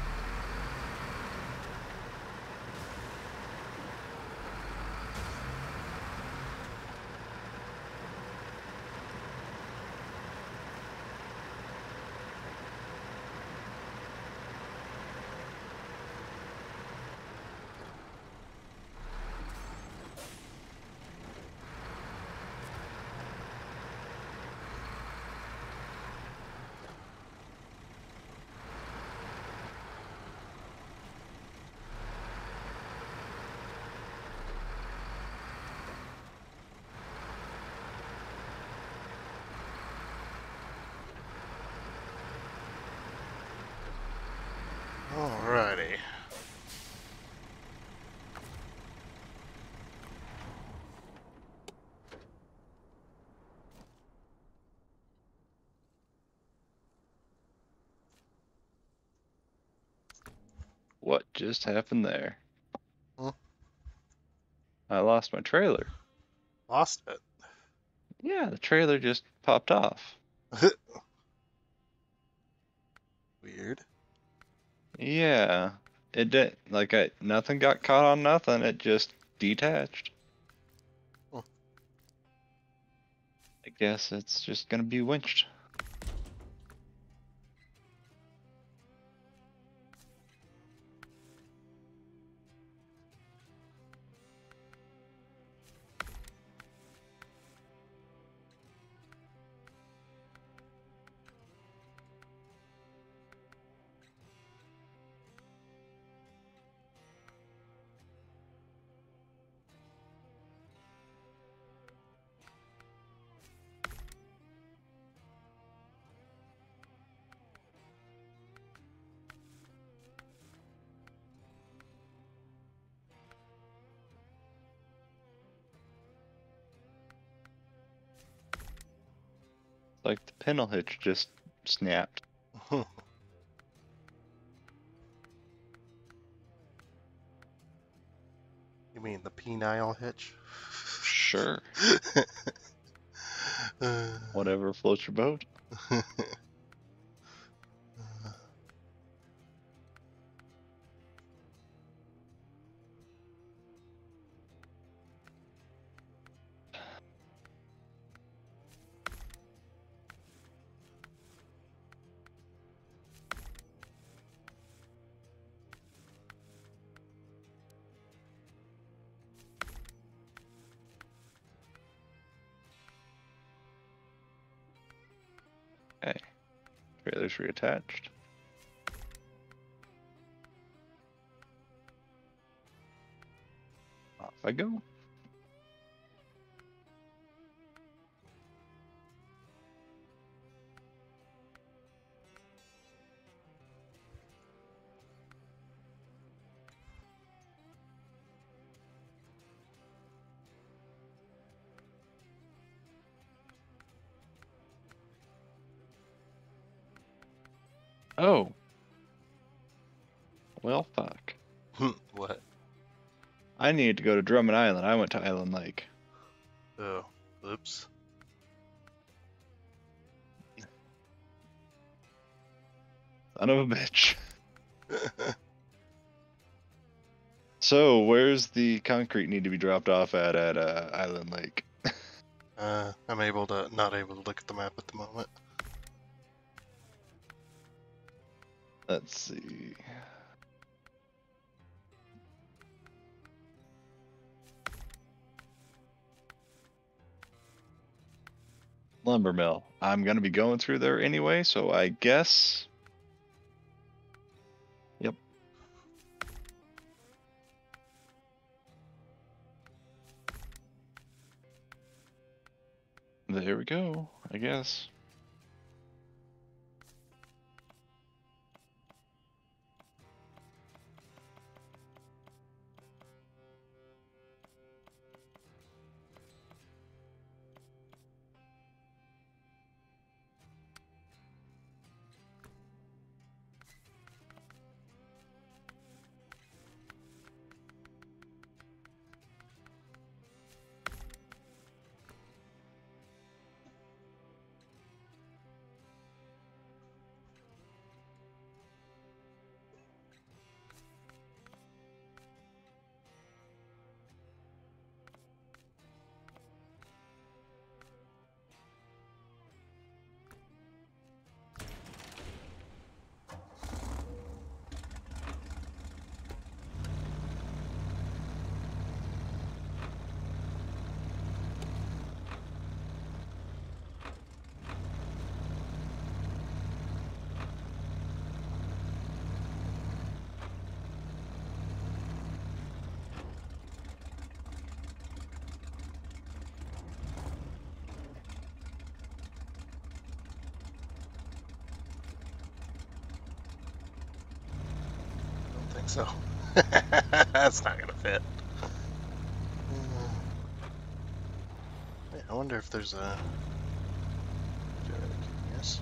Alrighty. What just happened there? Hmm. I lost my trailer. Lost it. Yeah, the trailer just popped off. Weird. Yeah, it did. Like nothing got caught on nothing. It just detached. Hmm. I guess it's just gonna be winched. Like the pintle hitch just snapped. You mean the penile hitch? Sure. Whatever floats your boat. Okay, trailer's reattached. Off I go. Oh, well, fuck. What? I needed to go to Drummond Island. I went to Island Lake. Oh, oops. Son of a bitch. So, where's the concrete need to be dropped off at Island Lake? I'm not able to look at the map at the moment. Let's see. Lumber mill. I'm gonna be going through there anyway, so I guess. Yep. There we go, I guess. think so. That's not gonna fit. Wait, I wonder if there's a... Yes.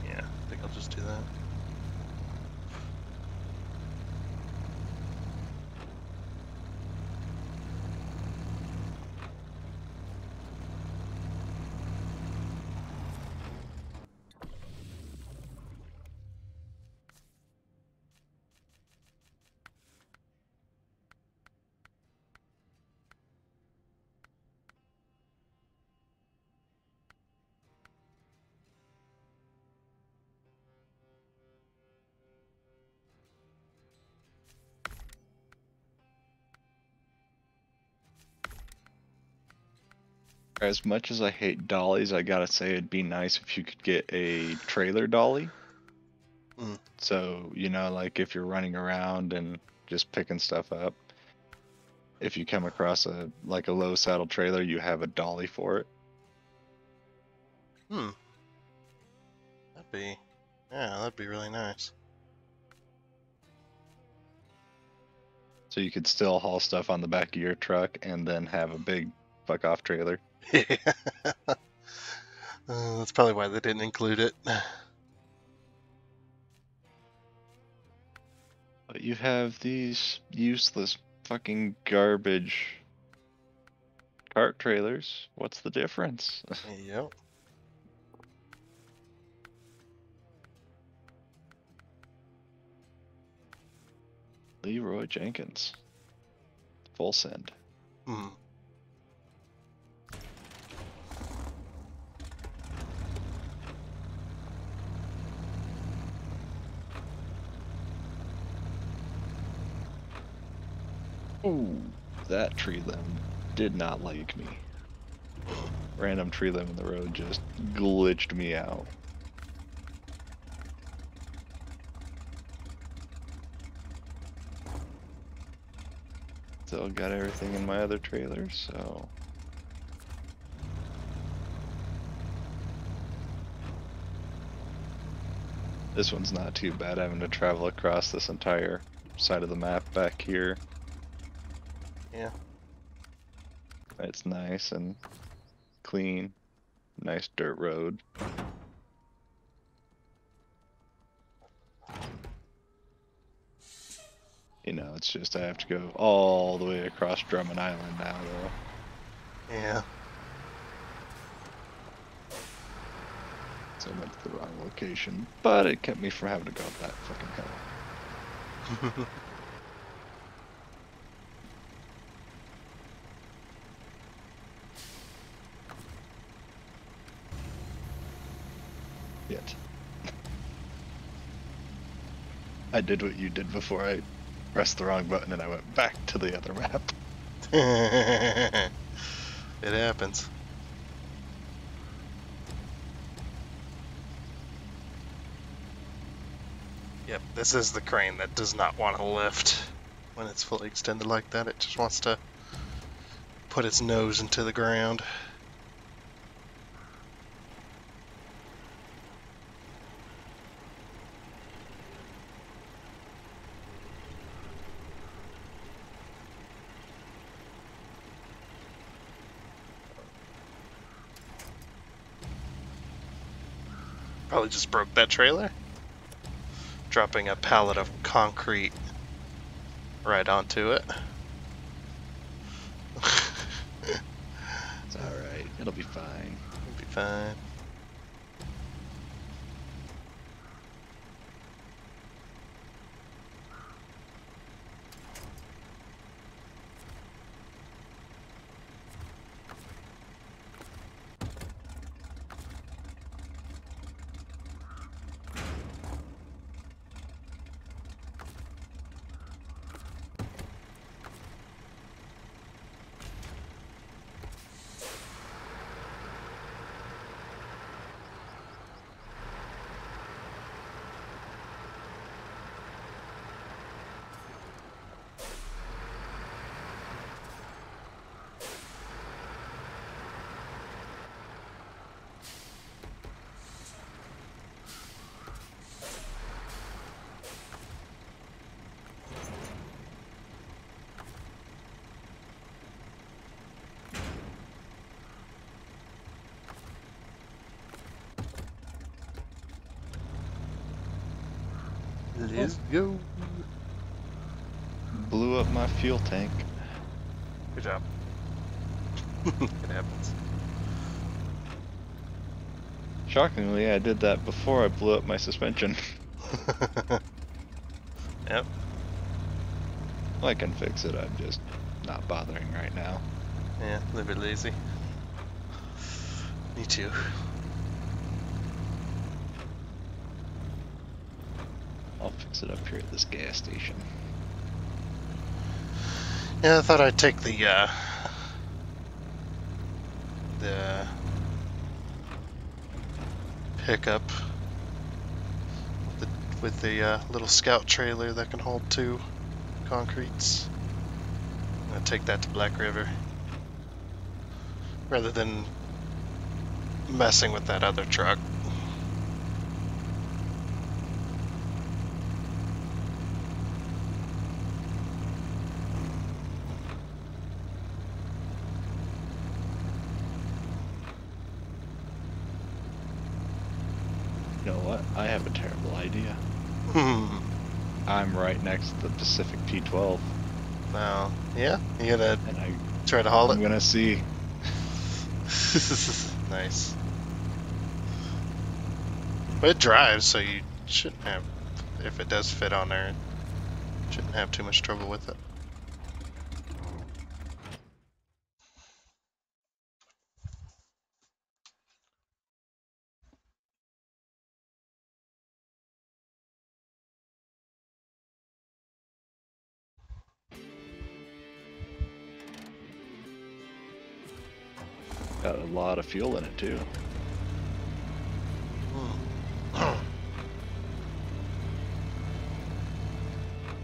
Yeah, I think I'll just do that. As much as I hate dollies, I gotta say it'd be nice if you could get a trailer dolly. Mm. So, you know, like if you're running around and just picking stuff up, if you come across a low saddle trailer, you have a dolly for it. Hmm. That'd be really nice. So you could still haul stuff on the back of your truck and then have a big fuck off trailer. That's probably why they didn't include it. But you have these useless fucking garbage cart trailers. What's the difference? Yep. Leroy Jenkins. Full send. Hmm. Ooh, that tree limb did not like me. Random tree limb in the road just glitched me out. Still got everything in my other trailer, so... This one's not too bad, having to travel across this entire side of the map back here. Yeah. It's nice and clean. Nice dirt road. You know, it's just I have to go all the way across Drummond Island now, though. Yeah. So I went to the wrong location, but it kept me from having to go up that fucking hill. Yet. I did what you did before. I pressed the wrong button and I went back to the other map. It happens. Yep, this is the crane that does not want to lift when it's fully extended like that. It just wants to put its nose into the ground. Probably just broke that trailer. Dropping a pallet of concrete right onto it. It's alright. It'll be fine. It'll be fine. Let's go. Blew up my fuel tank. Good job. It happens. Shockingly, I did that before I blew up my suspension. Yep. I can fix it, I'm just not bothering right now. Yeah, a little bit lazy. Me too. I'll fix it up here at this gas station. Yeah, I thought I'd take the pickup with the little scout trailer that can hold 2 concretes. I'm gonna take that to Black River rather than messing with that other truck. You know what? I have a terrible idea. I'm right next to the Pacific P12. Now, yeah, you gonna And try to haul I'm it? gonna see. Nice. But it drives, so you shouldn't have, if it does fit on there, shouldn't have too much trouble with it. Got a lot of fuel in it too.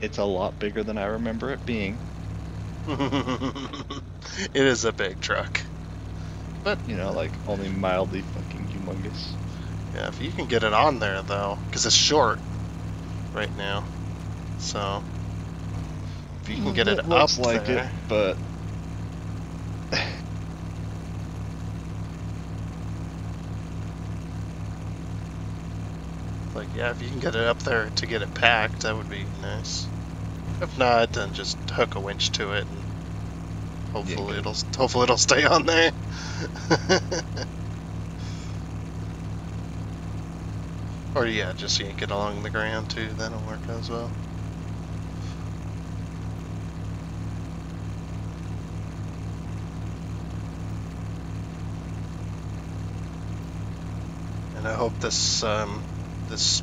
It's a lot bigger than I remember it being. It is a big truck. But, You know, like only mildly fucking humongous. yeah, if you can get it on there, though, because it's short right now. So, if you can get it up looks like there. it, but Like, yeah, if you can get it up there to get it packed, that would be nice. If not, then just hook a winch to it, and hopefully it'll stay on there. Or yeah, just yank it along the ground too. That'll work as well. And I hope this this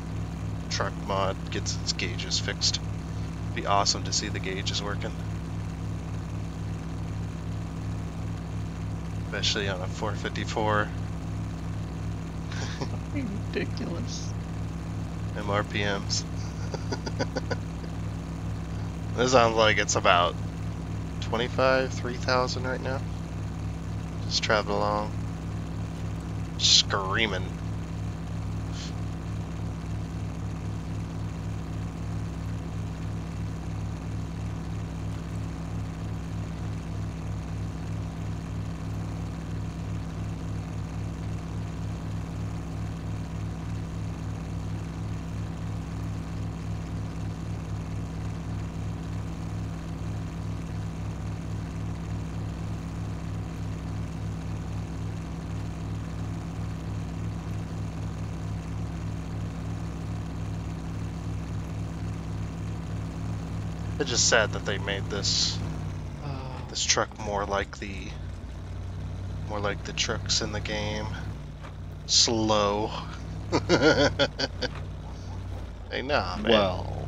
truck mod gets its gauges fixed. It'd be awesome to see the gauges working. Especially on a 454 ridiculous. MRPMs. This sounds like it's about 3,000 right now. Just traveling along. Screaming. It's just sad that they made this truck more like the trucks in the game. Slow. Hey, nah, man. Well,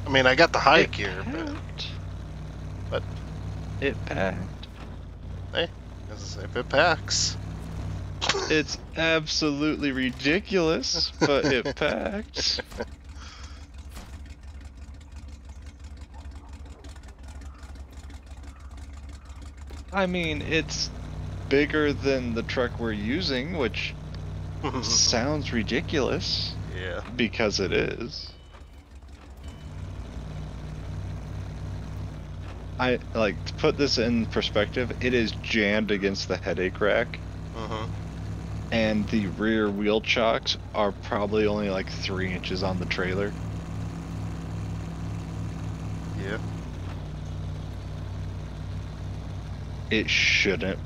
I mean, I got the high it gear, but it packed. hey, if it packs. It's absolutely ridiculous, but it packed. I mean, it's bigger than the truck we're using, which sounds ridiculous. Yeah. Because it is. I like to put this in perspective. It is jammed against the headache rack, and the rear wheel chocks are probably only like 3 inches on the trailer. Yeah. It shouldn't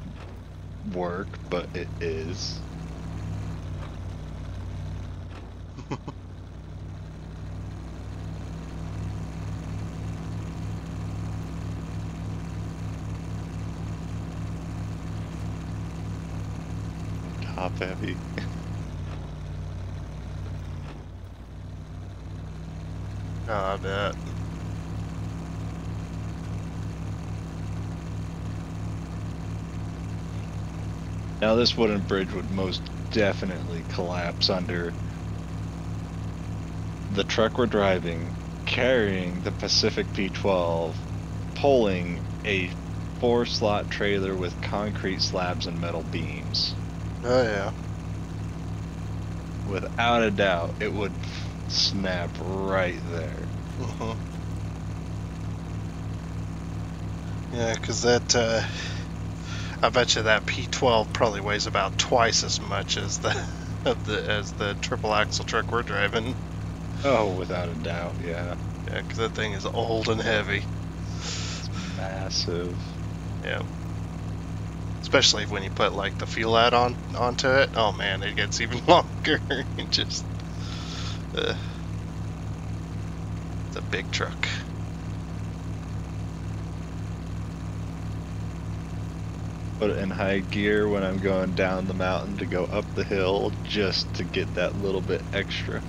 work, but it is. Top heavy. Oh, I bet. Now this wooden bridge would most definitely collapse under the truck we're driving, carrying the Pacific P12, pulling a 4-slot trailer with concrete slabs and metal beams. Oh, yeah. Without a doubt, it would snap right there. Yeah, because that, I bet you that P12 probably weighs about twice as much as the triple axle truck we're driving. Oh, without a doubt, yeah. Yeah, because that thing is old and heavy. It's massive. Yeah. Especially when you put like the fuel add-on onto it. Oh man, it gets even longer. Just, it's a big truck. Put it in high gear when I'm going down the mountain to go up the hill just to get that little bit extra.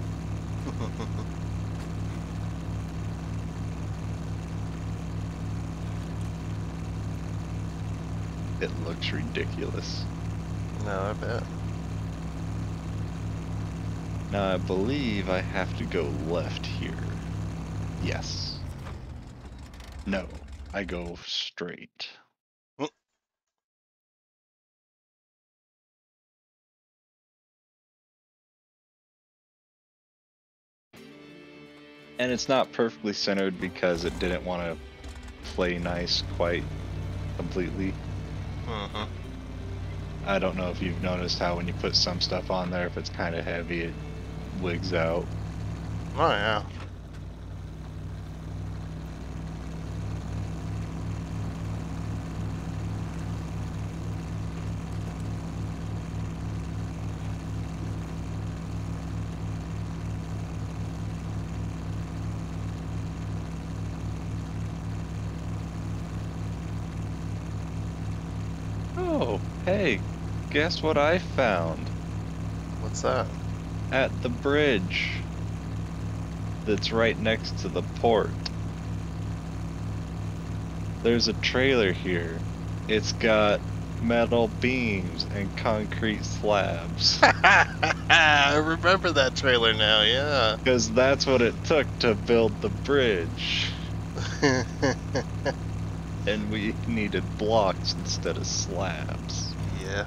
It looks ridiculous. No, I bet. Now I believe I have to go left here. Yes. No, I go straight. And it's not perfectly centered because it didn't want to play nice quite completely. I don't know if you've noticed how when you put some stuff on there, if it's kind of heavy, it wigs out. Oh yeah. Oh, hey, guess what I found? What's that? At the bridge that's right next to the port. There's a trailer here. It's got metal beams and concrete slabs. I remember that trailer now, yeah. Because that's what it took to build the bridge. And we needed blocks instead of slabs. Yeah.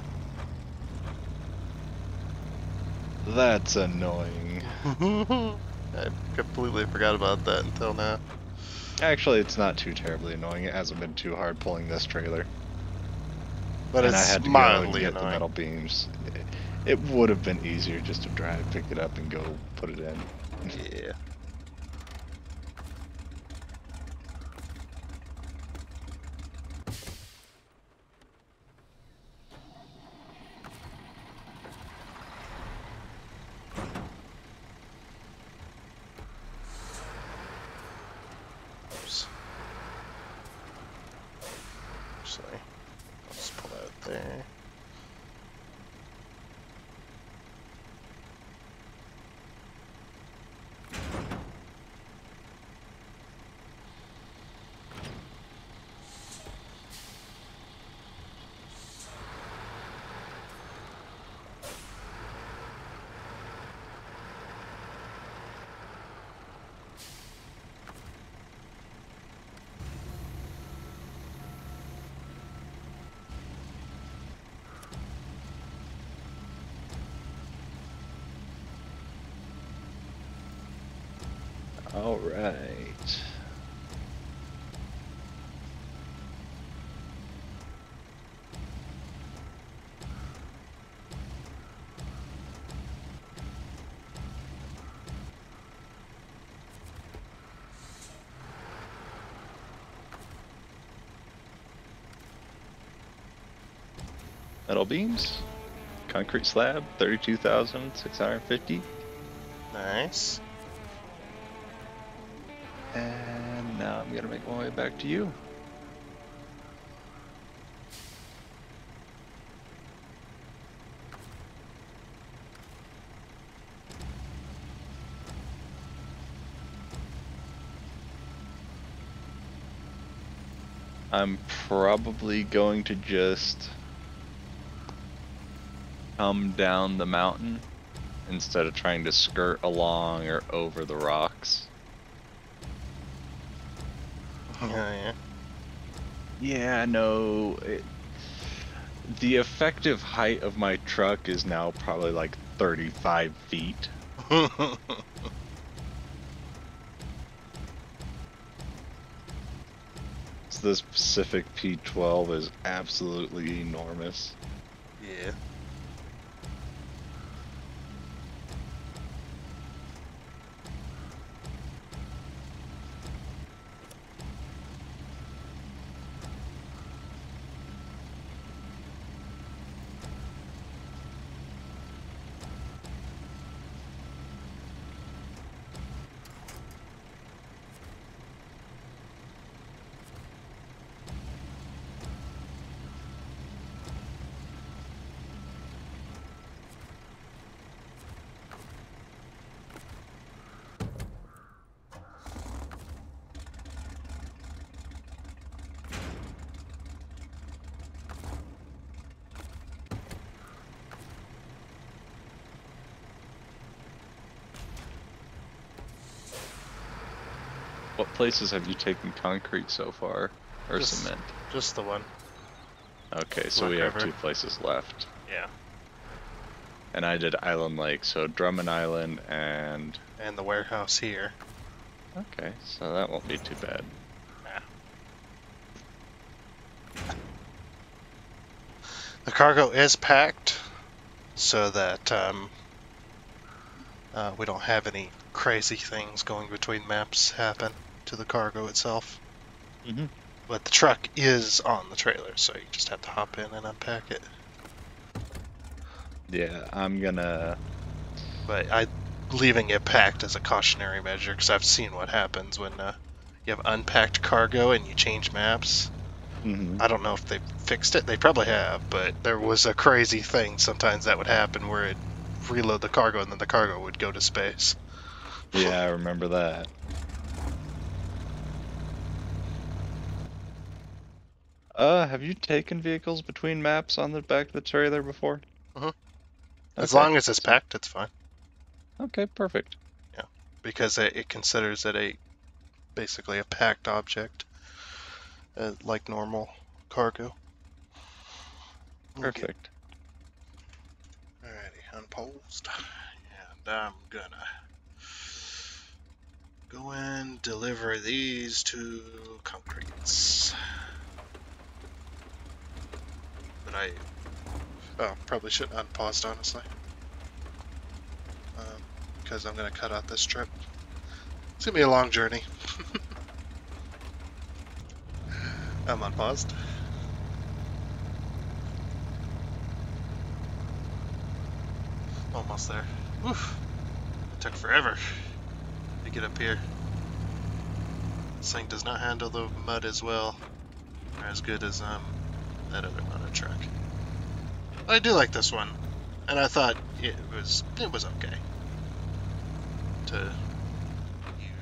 That's annoying. I completely forgot about that until now. Actually, it's not too terribly annoying. It hasn't been too hard pulling this trailer. But And I it's had to go and mildly get the annoying. metal beams. It would have been easier just to drive, pick it up, and go put it in. Yeah. Oops. Actually, I'll just pull that there. All right. metal beams, concrete slab, 32,650. Nice. And now I'm gonna make my way back to you. I'm probably going to just come down the mountain instead of trying to skirt along or over the rocks. Yeah. Yeah, no. The effective height of my truck is now probably like 35 feet. So this Pacific P12 is absolutely enormous. Yeah. What places have you taken concrete so far? Or cement? Just the one. Okay, so we have 2 places left. Yeah. And I did Island Lake, so Drummond Island and the warehouse here. Okay, so that won't be too bad. The cargo is packed so that we don't have any crazy things going between maps happen to the cargo itself. Mm-hmm. But the truck is on the trailer, so you just have to hop in and unpack it. Yeah, I'm gonna... But leaving it packed as a cautionary measure, because I've seen what happens when you have unpacked cargo and you change maps. Mm-hmm. I don't know if they fixed it. They probably have, but there was a crazy thing sometimes that would happen where it'd reload the cargo and then the cargo would go to space. Yeah, I remember that. Have you taken vehicles between maps on the back of the trailer before? Mm-hmm. As Okay. long as it's packed, it's fine. Okay, perfect. Yeah, because it considers it basically a packed object, like normal cargo. Perfect. Okay. Alrighty, unposed, and I'm gonna go and deliver these to concretes. But probably shouldn't unpaused, honestly. Because I'm going to cut out this trip. It's going to be a long journey. I'm unpaused. Almost there. Oof. It took forever to get up here. This thing does not handle the mud as well, or as good as that other motor truck. I do like this one, and I thought it was okay to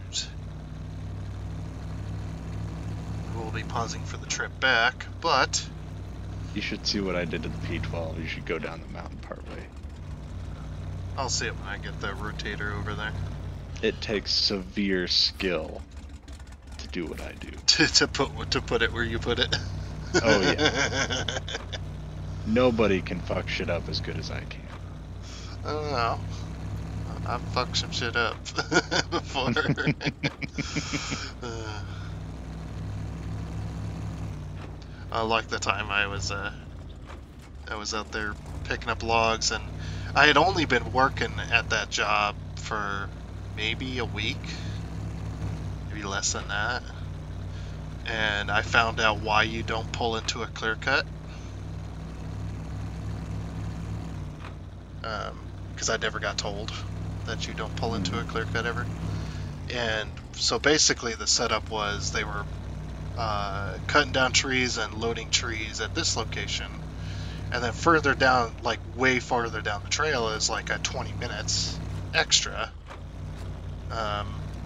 use. We'll be pausing for the trip back, but You should see what I did to the P12. You should go down the mountain partway. I'll see it when I get the rotator over there. It takes severe skill to do what I do. to put it where you put it. Oh yeah. Nobody can fuck shit up as good as I can. I don't know. I've fucked some shit up before. Like the time I was out there picking up logs, and I had only been working at that job for maybe a week, maybe less than that, and I found out why you don't pull into a clear cut. because I never got told that you don't pull into a clear cut ever. And so basically the setup was they were cutting down trees and loading trees at this location, and then further down, like way farther down the trail, is like a 20 minutes extra.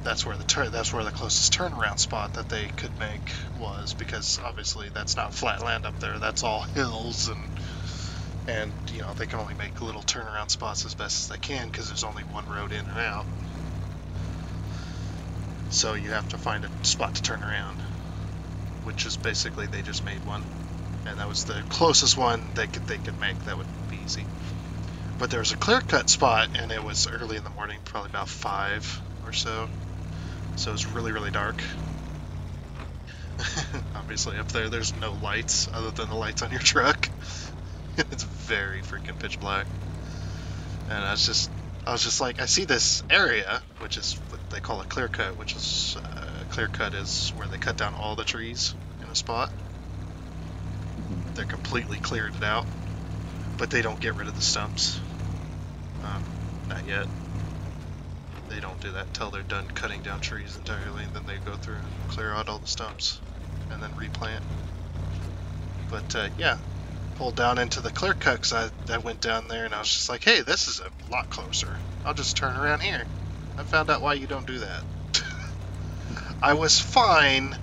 That's where the closest turnaround spot that they could make was, because obviously that's not flat land up there. That's all hills, and you know, they can only make little turnaround spots as best as they can because there's only one road in and out. So you have to find a spot to turn around, which is basically they just made one, and that was the closest one they could make that would be easy. But there was a clear cut spot, and it was early in the morning, probably about 5 or so. So it was really, really dark. Obviously up there, there's no lights other than the lights on your truck. It's very freaking pitch black. And I was just like, I see this area, which is what they call a clear cut, which is clear cut is where they cut down all the trees in a spot. They're completely cleared it out, but they don't get rid of the stumps. Not yet. They don't do that until they're done cutting down trees entirely, and then they go through and clear out all the stumps and then replant. But yeah, pulled down into the clear cut because I went down there and I was just like, hey, this is a lot closer. I'll just turn around here. I found out why you don't do that. I was fine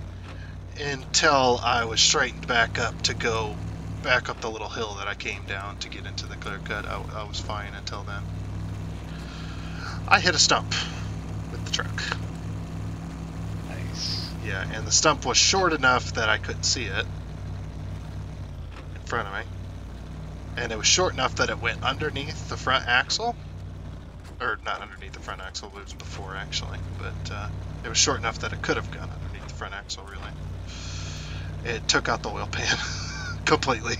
until I was straightened back up to go back up the little hill that I came down to get into the clear cut. I was fine until then. I hit a stump with the truck. Nice. Yeah, and the stump was short enough that I couldn't see it in front of me. And it was short enough that it went underneath the front axle. Or not underneath the front axle, it was before actually. But it was short enough that it could have gone underneath the front axle, really. It took out the oil pan completely.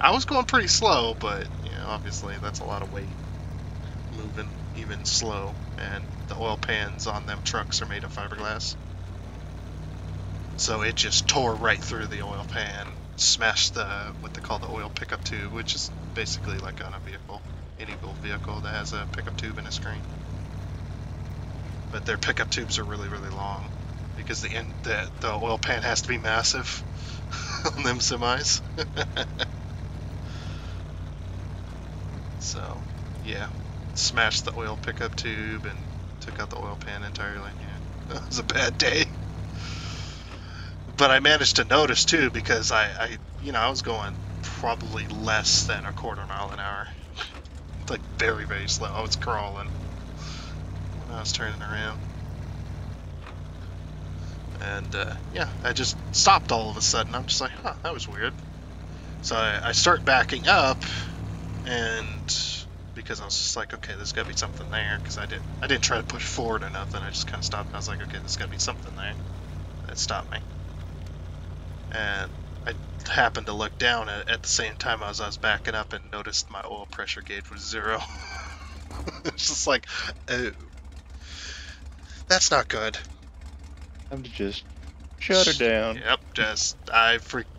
I was going pretty slow, but you know, obviously that's a lot of weight moving even slow, and the oil pans on them trucks are made of fiberglass, so it just tore right through the oil pan, smashed the what they call the oil pickup tube, which is basically like on a vehicle, any old vehicle that has a pickup tube in a screen. But their pickup tubes are really, really long because the oil pan has to be massive on them semis. So yeah, smashed the oil pickup tube and took out the oil pan entirely. Yeah, that was a bad day. But I managed to notice too, because I was going probably less than a quarter mile an hour, like very, very slow. I was crawling when I was turning around, and yeah, I just stopped all of a sudden. I'm just like, huh, that was weird. So I start backing up, and because I was just like, okay, there's got to be something there, because I didn't try to push forward or nothing. I just kind of stopped, and I was like, okay, there's got to be something there that stopped me. And I happened to look down at the same time as I was backing up and noticed my oil pressure gauge was 0. It's just like, oh, that's not good. Time to just shut her down. Yep,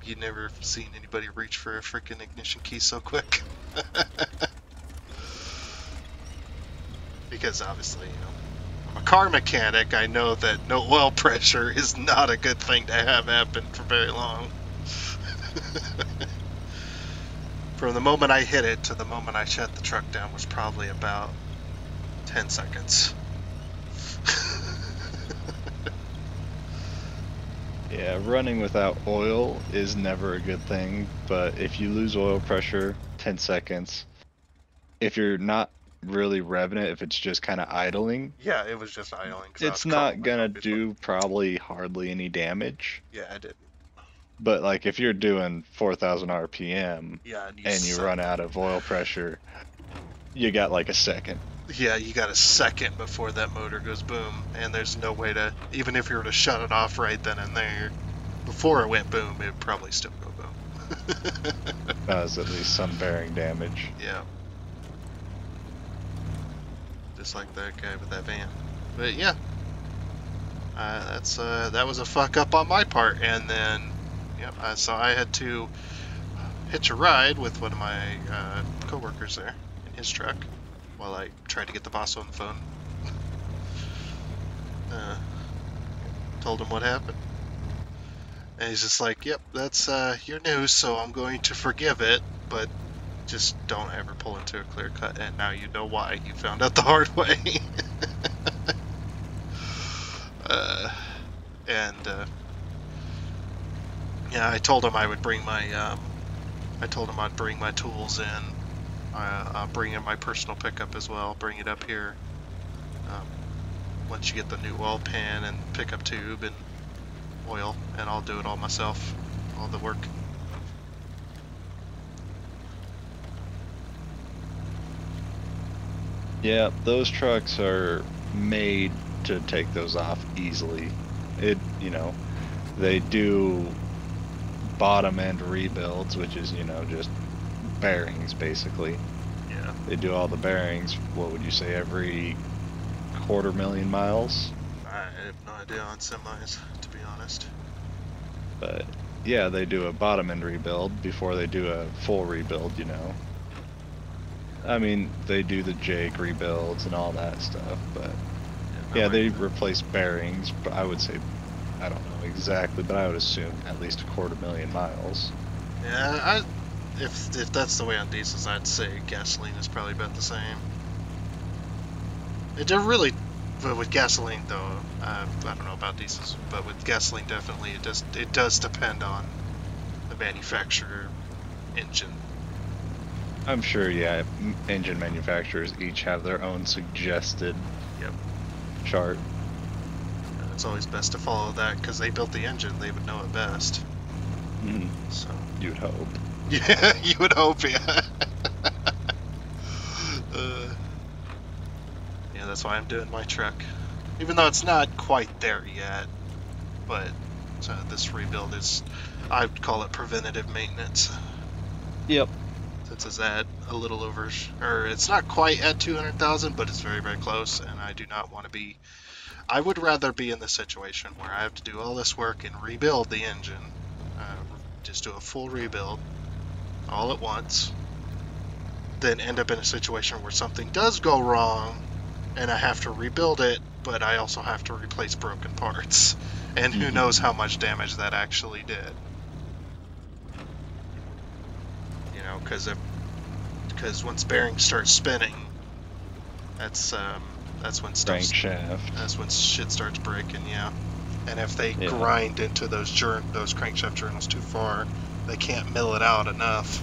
you never seen anybody reach for a freaking ignition key so quick. Because obviously, you know, I'm a car mechanic. I know that no oil pressure is not a good thing to have happen for very long. From the moment I hit it to the moment I shut the truck down was probably about 10 seconds. Yeah, running without oil is never a good thing, but if you lose oil pressure, 10 seconds, if you're not really revving it, if it's just kind of idling, Yeah, it was just idling. it's not gonna do probably hardly any damage. Yeah, I did. But like if you're doing 4,000 RPM Yeah, and you run out of oil pressure, you got like a second. Yeah, you got a second before that motor goes boom, and there's no way to, even if you were to shut it off right then and there, before it went boom, it would probably still go boom. Does at least some bearing damage. Yeah. Just like that guy with that van. But yeah, that was a fuck up on my part, and then, yep, so I had to hitch a ride with one of my coworkers there in his truck while I tried to get the boss on the phone. Told him what happened. And he's just like, yep, that's your news, so I'm going to forgive it, but just don't ever pull into a clear cut, and now you know why. You found out the hard way. Yeah, I told him I would bring my, I told him I'd bring my tools in. I'll bring in my personal pickup as well, bring it up here. Once you get the new oil pan and pickup tube and oil, and I'll do it all myself, all the work. Yeah, those trucks are made to take those off easily. They do bottom end rebuilds, which is, just bearings basically. Yeah. They do all the bearings, what would you say, every 250,000 miles? I have no idea on semis, to be honest. But yeah, they do a bottom end rebuild before they do a full rebuild, I mean, they do the Jake rebuilds and all that stuff, but yeah, they replace bearings, but I would say, I don't know exactly, but I would assume at least 250,000 miles. Yeah, if that's the way on diesels, I'd say gasoline is probably about the same. It really, but with gasoline though, I don't know about diesels, but with gasoline definitely it does depend on the manufacturer engine. I'm sure, yeah, engine manufacturers each have their own suggested chart. It's always best to follow that because they built the engine; they would know it best. Mm-hmm. So you'd hope. Yeah, you would hope, yeah. Yeah, that's why I'm doing my truck, even though it's not quite there yet. But this rebuild is, I'd call it preventative maintenance. Yep. Since it's at a little over, or it's not quite at 200,000, but it's very, very close, and I do not want to be, I would rather be in the situation where I have to do all this work and rebuild the engine, just do a full rebuild all at once, than end up in a situation where something does go wrong, and I have to rebuild it, but I also have to replace broken parts, and who knows how much damage that actually did. Because once bearings start spinning, that's when that's when shit starts breaking, yeah. And if they grind into those crankshaft journals too far, they can't mill it out enough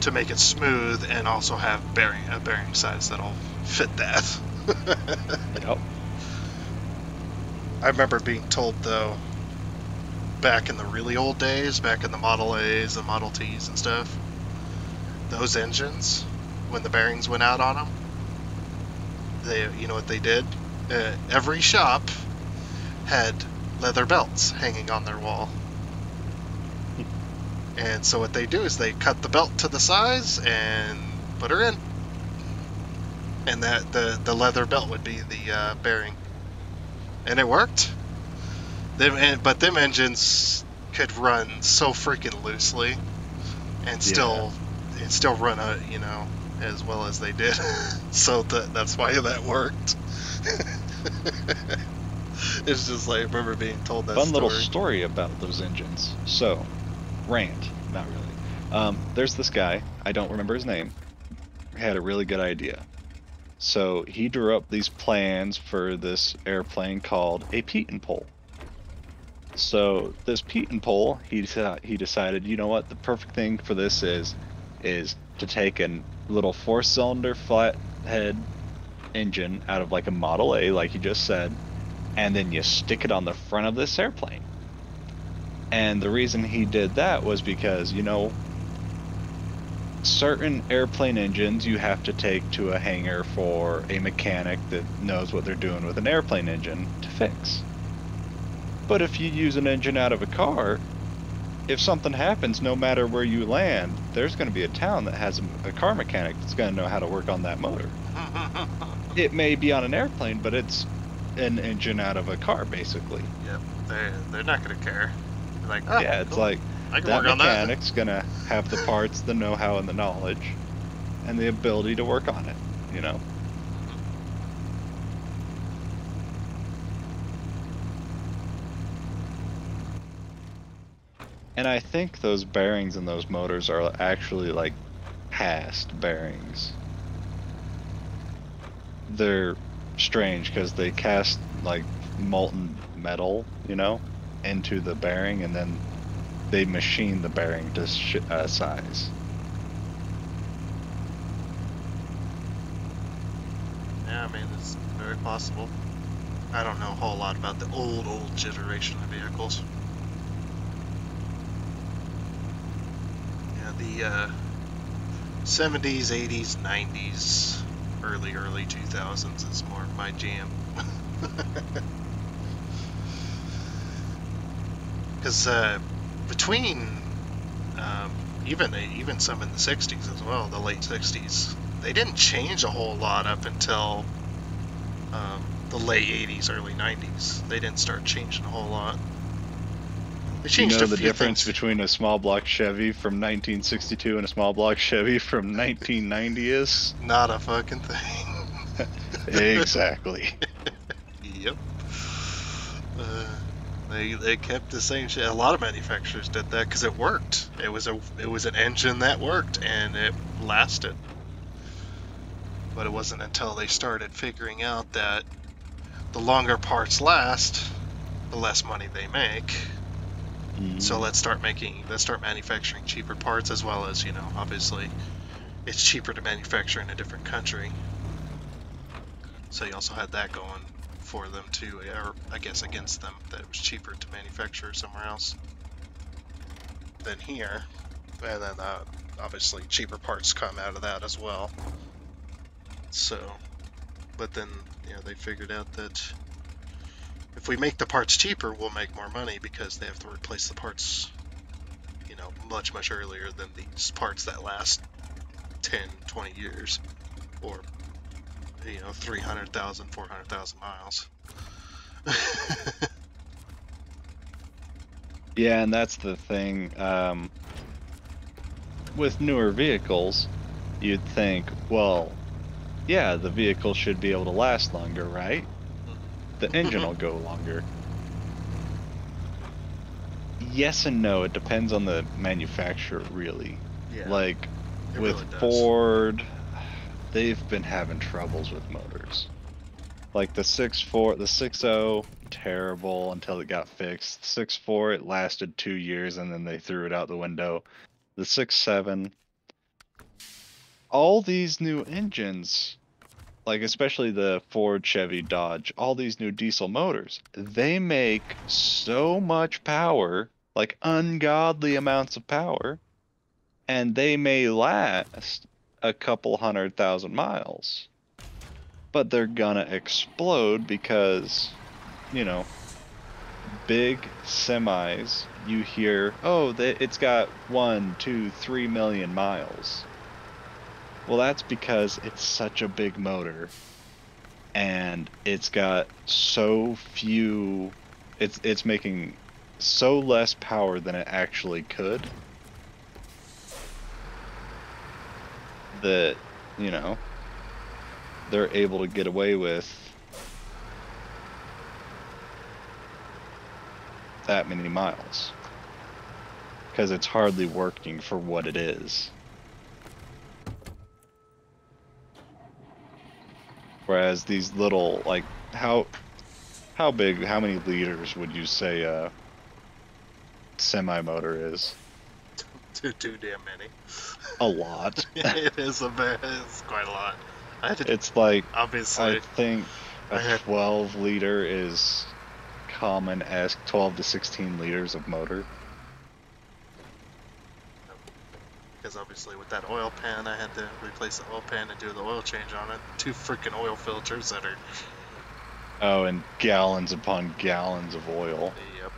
to make it smooth, and also have a bearing size that'll fit that. Yep. I remember being told though, back in the really old days, back in the Model A's, the Model T's and stuff, those engines, when the bearings went out on them, you know what they did? Every shop had leather belts hanging on their wall. And so what they do is they cut the belt to the size and put her in. And that the leather belt would be the bearing. And it worked. But them engines could run so freaking loosely and still run as well as they did. So that's why that worked. It's just like, I remember being told that Fun little story about those engines. So, rant, not really. There's this guy, I don't remember his name, had a really good idea. So he drew up these plans for this airplane called a piton pole. So this piton pole, he decided, you know what, the perfect thing for this is to take a little 4-cylinder flathead engine out of like a Model A, like you just said, and then you stick it on the front of this airplane. And the reason he did that was because, certain airplane engines you have to take to a hangar for a mechanic that knows what they're doing with an airplane engine to fix. But if you use an engine out of a car, if something happens, no matter where you land, there's going to be a town that has a car mechanic that's going to know how to work on that motor. It may be on an airplane, but it's an engine out of a car, basically. Yep, they're not going to care. They're like, yeah, it's cool. like, I can That work on that. mechanic's gonna have the parts, the know-how, and the knowledge, and the ability to work on it, you know? And I think those bearings and those motors are actually like cast bearings. They're strange because they cast like molten metal, you know, into the bearing, and then they machine the bearing to size. Yeah, I mean, it's very possible. I don't know a whole lot about the old generation of vehicles. Yeah, the 70s, 80s, 90s, early 2000s is more my jam. Because between even some in the 60s as well, the late 60s, they didn't change a whole lot up until the late 80s, early 90s. They didn't start changing a whole lot. They You changed a know the few difference things. between a small block Chevy from 1962 and a small block Chevy from 1990 is? Not a fucking thing. Exactly. Yep. Uh, they kept the same shit. A lot of manufacturers did that because it worked. It was an engine that worked and it lasted. But it wasn't until they started figuring out that the longer parts last, the less money they make. So Mm. let's start manufacturing cheaper parts as well as, obviously it's cheaper to manufacture in a different country. So you also had that going for them too, or I guess against them, that it was cheaper to manufacture somewhere else than here. And then obviously cheaper parts come out of that as well. So, but then, they figured out that if we make the parts cheaper, we'll make more money because they have to replace the parts, much earlier than these parts that last 10, 20 years or, 300,000, 400,000 miles. Yeah, and that's the thing. With newer vehicles, you'd think, well, yeah, the vehicle should be able to last longer, right? The engine will go longer. Yes and no. It depends on the manufacturer, really. Yeah, Like it with really does. Ford, they've been having troubles with motors. Like the 6.4, the 6.0, terrible until it got fixed. The 6.4, it lasted 2 years and then they threw it out the window. The 6.7, all these new engines, like especially the Ford, Chevy, Dodge, all these new diesel motors, they make so much power, like ungodly amounts of power, and they may last a couple 100,000 miles, but they're gonna explode because, you know, big semis, you hear, oh, it's got 1, 2, 3 million miles. Well, that's because it's such a big motor and it's got so few, it's making so less power than it actually could, that, you know, they're able to get away with that many miles because it's hardly working for what it is. Whereas these little, like, how big, how many liters would you say a semi motor is? Too damn many. A lot. It's quite a lot. I had to, It's like, I obviously, think a I had, 12 liter is common as 12 to 16 liters of motor. because obviously with that oil pan, I had to replace the oil pan and do the oil change on it. Two freaking oil filters that are, Oh, and gallons upon gallons of oil. yep.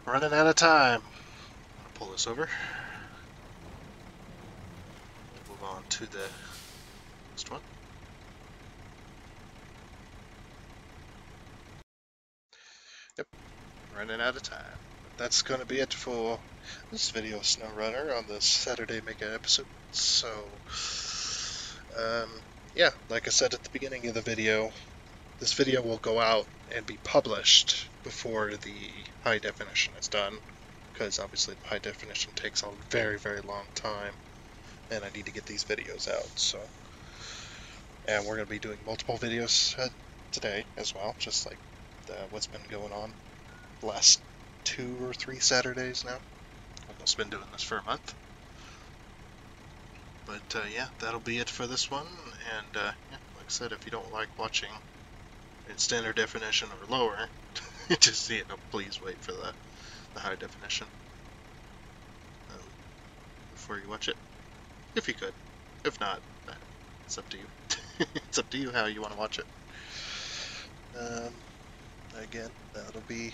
Running out of time. Pull this over. Move on to the next one. Yep, running out of time. But that's going to be it for this video of SnowRunner on the Saturday Mega episode. So, yeah, like I said at the beginning of the video, this video will go out and be published before the high definition is done, because obviously the high definition takes a very, very long time, and I need to get these videos out. So, and we're going to be doing multiple videos today as well, just like what's been going on the last 2 or 3 Saturdays now. Almost been doing this for a month. But yeah, that'll be it for this one. And yeah, like I said, if you don't like watching in standard definition or lower, just please wait for the high definition before you watch it, if you could. If not, it's up to you. It's up to you how you want to watch it. Again, that'll be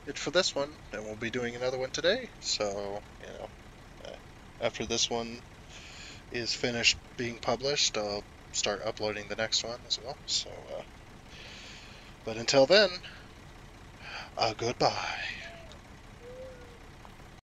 it for this one, and we'll be doing another one today. So, after this one is finished being published, I'll start uploading the next one as well. So, but until then, goodbye.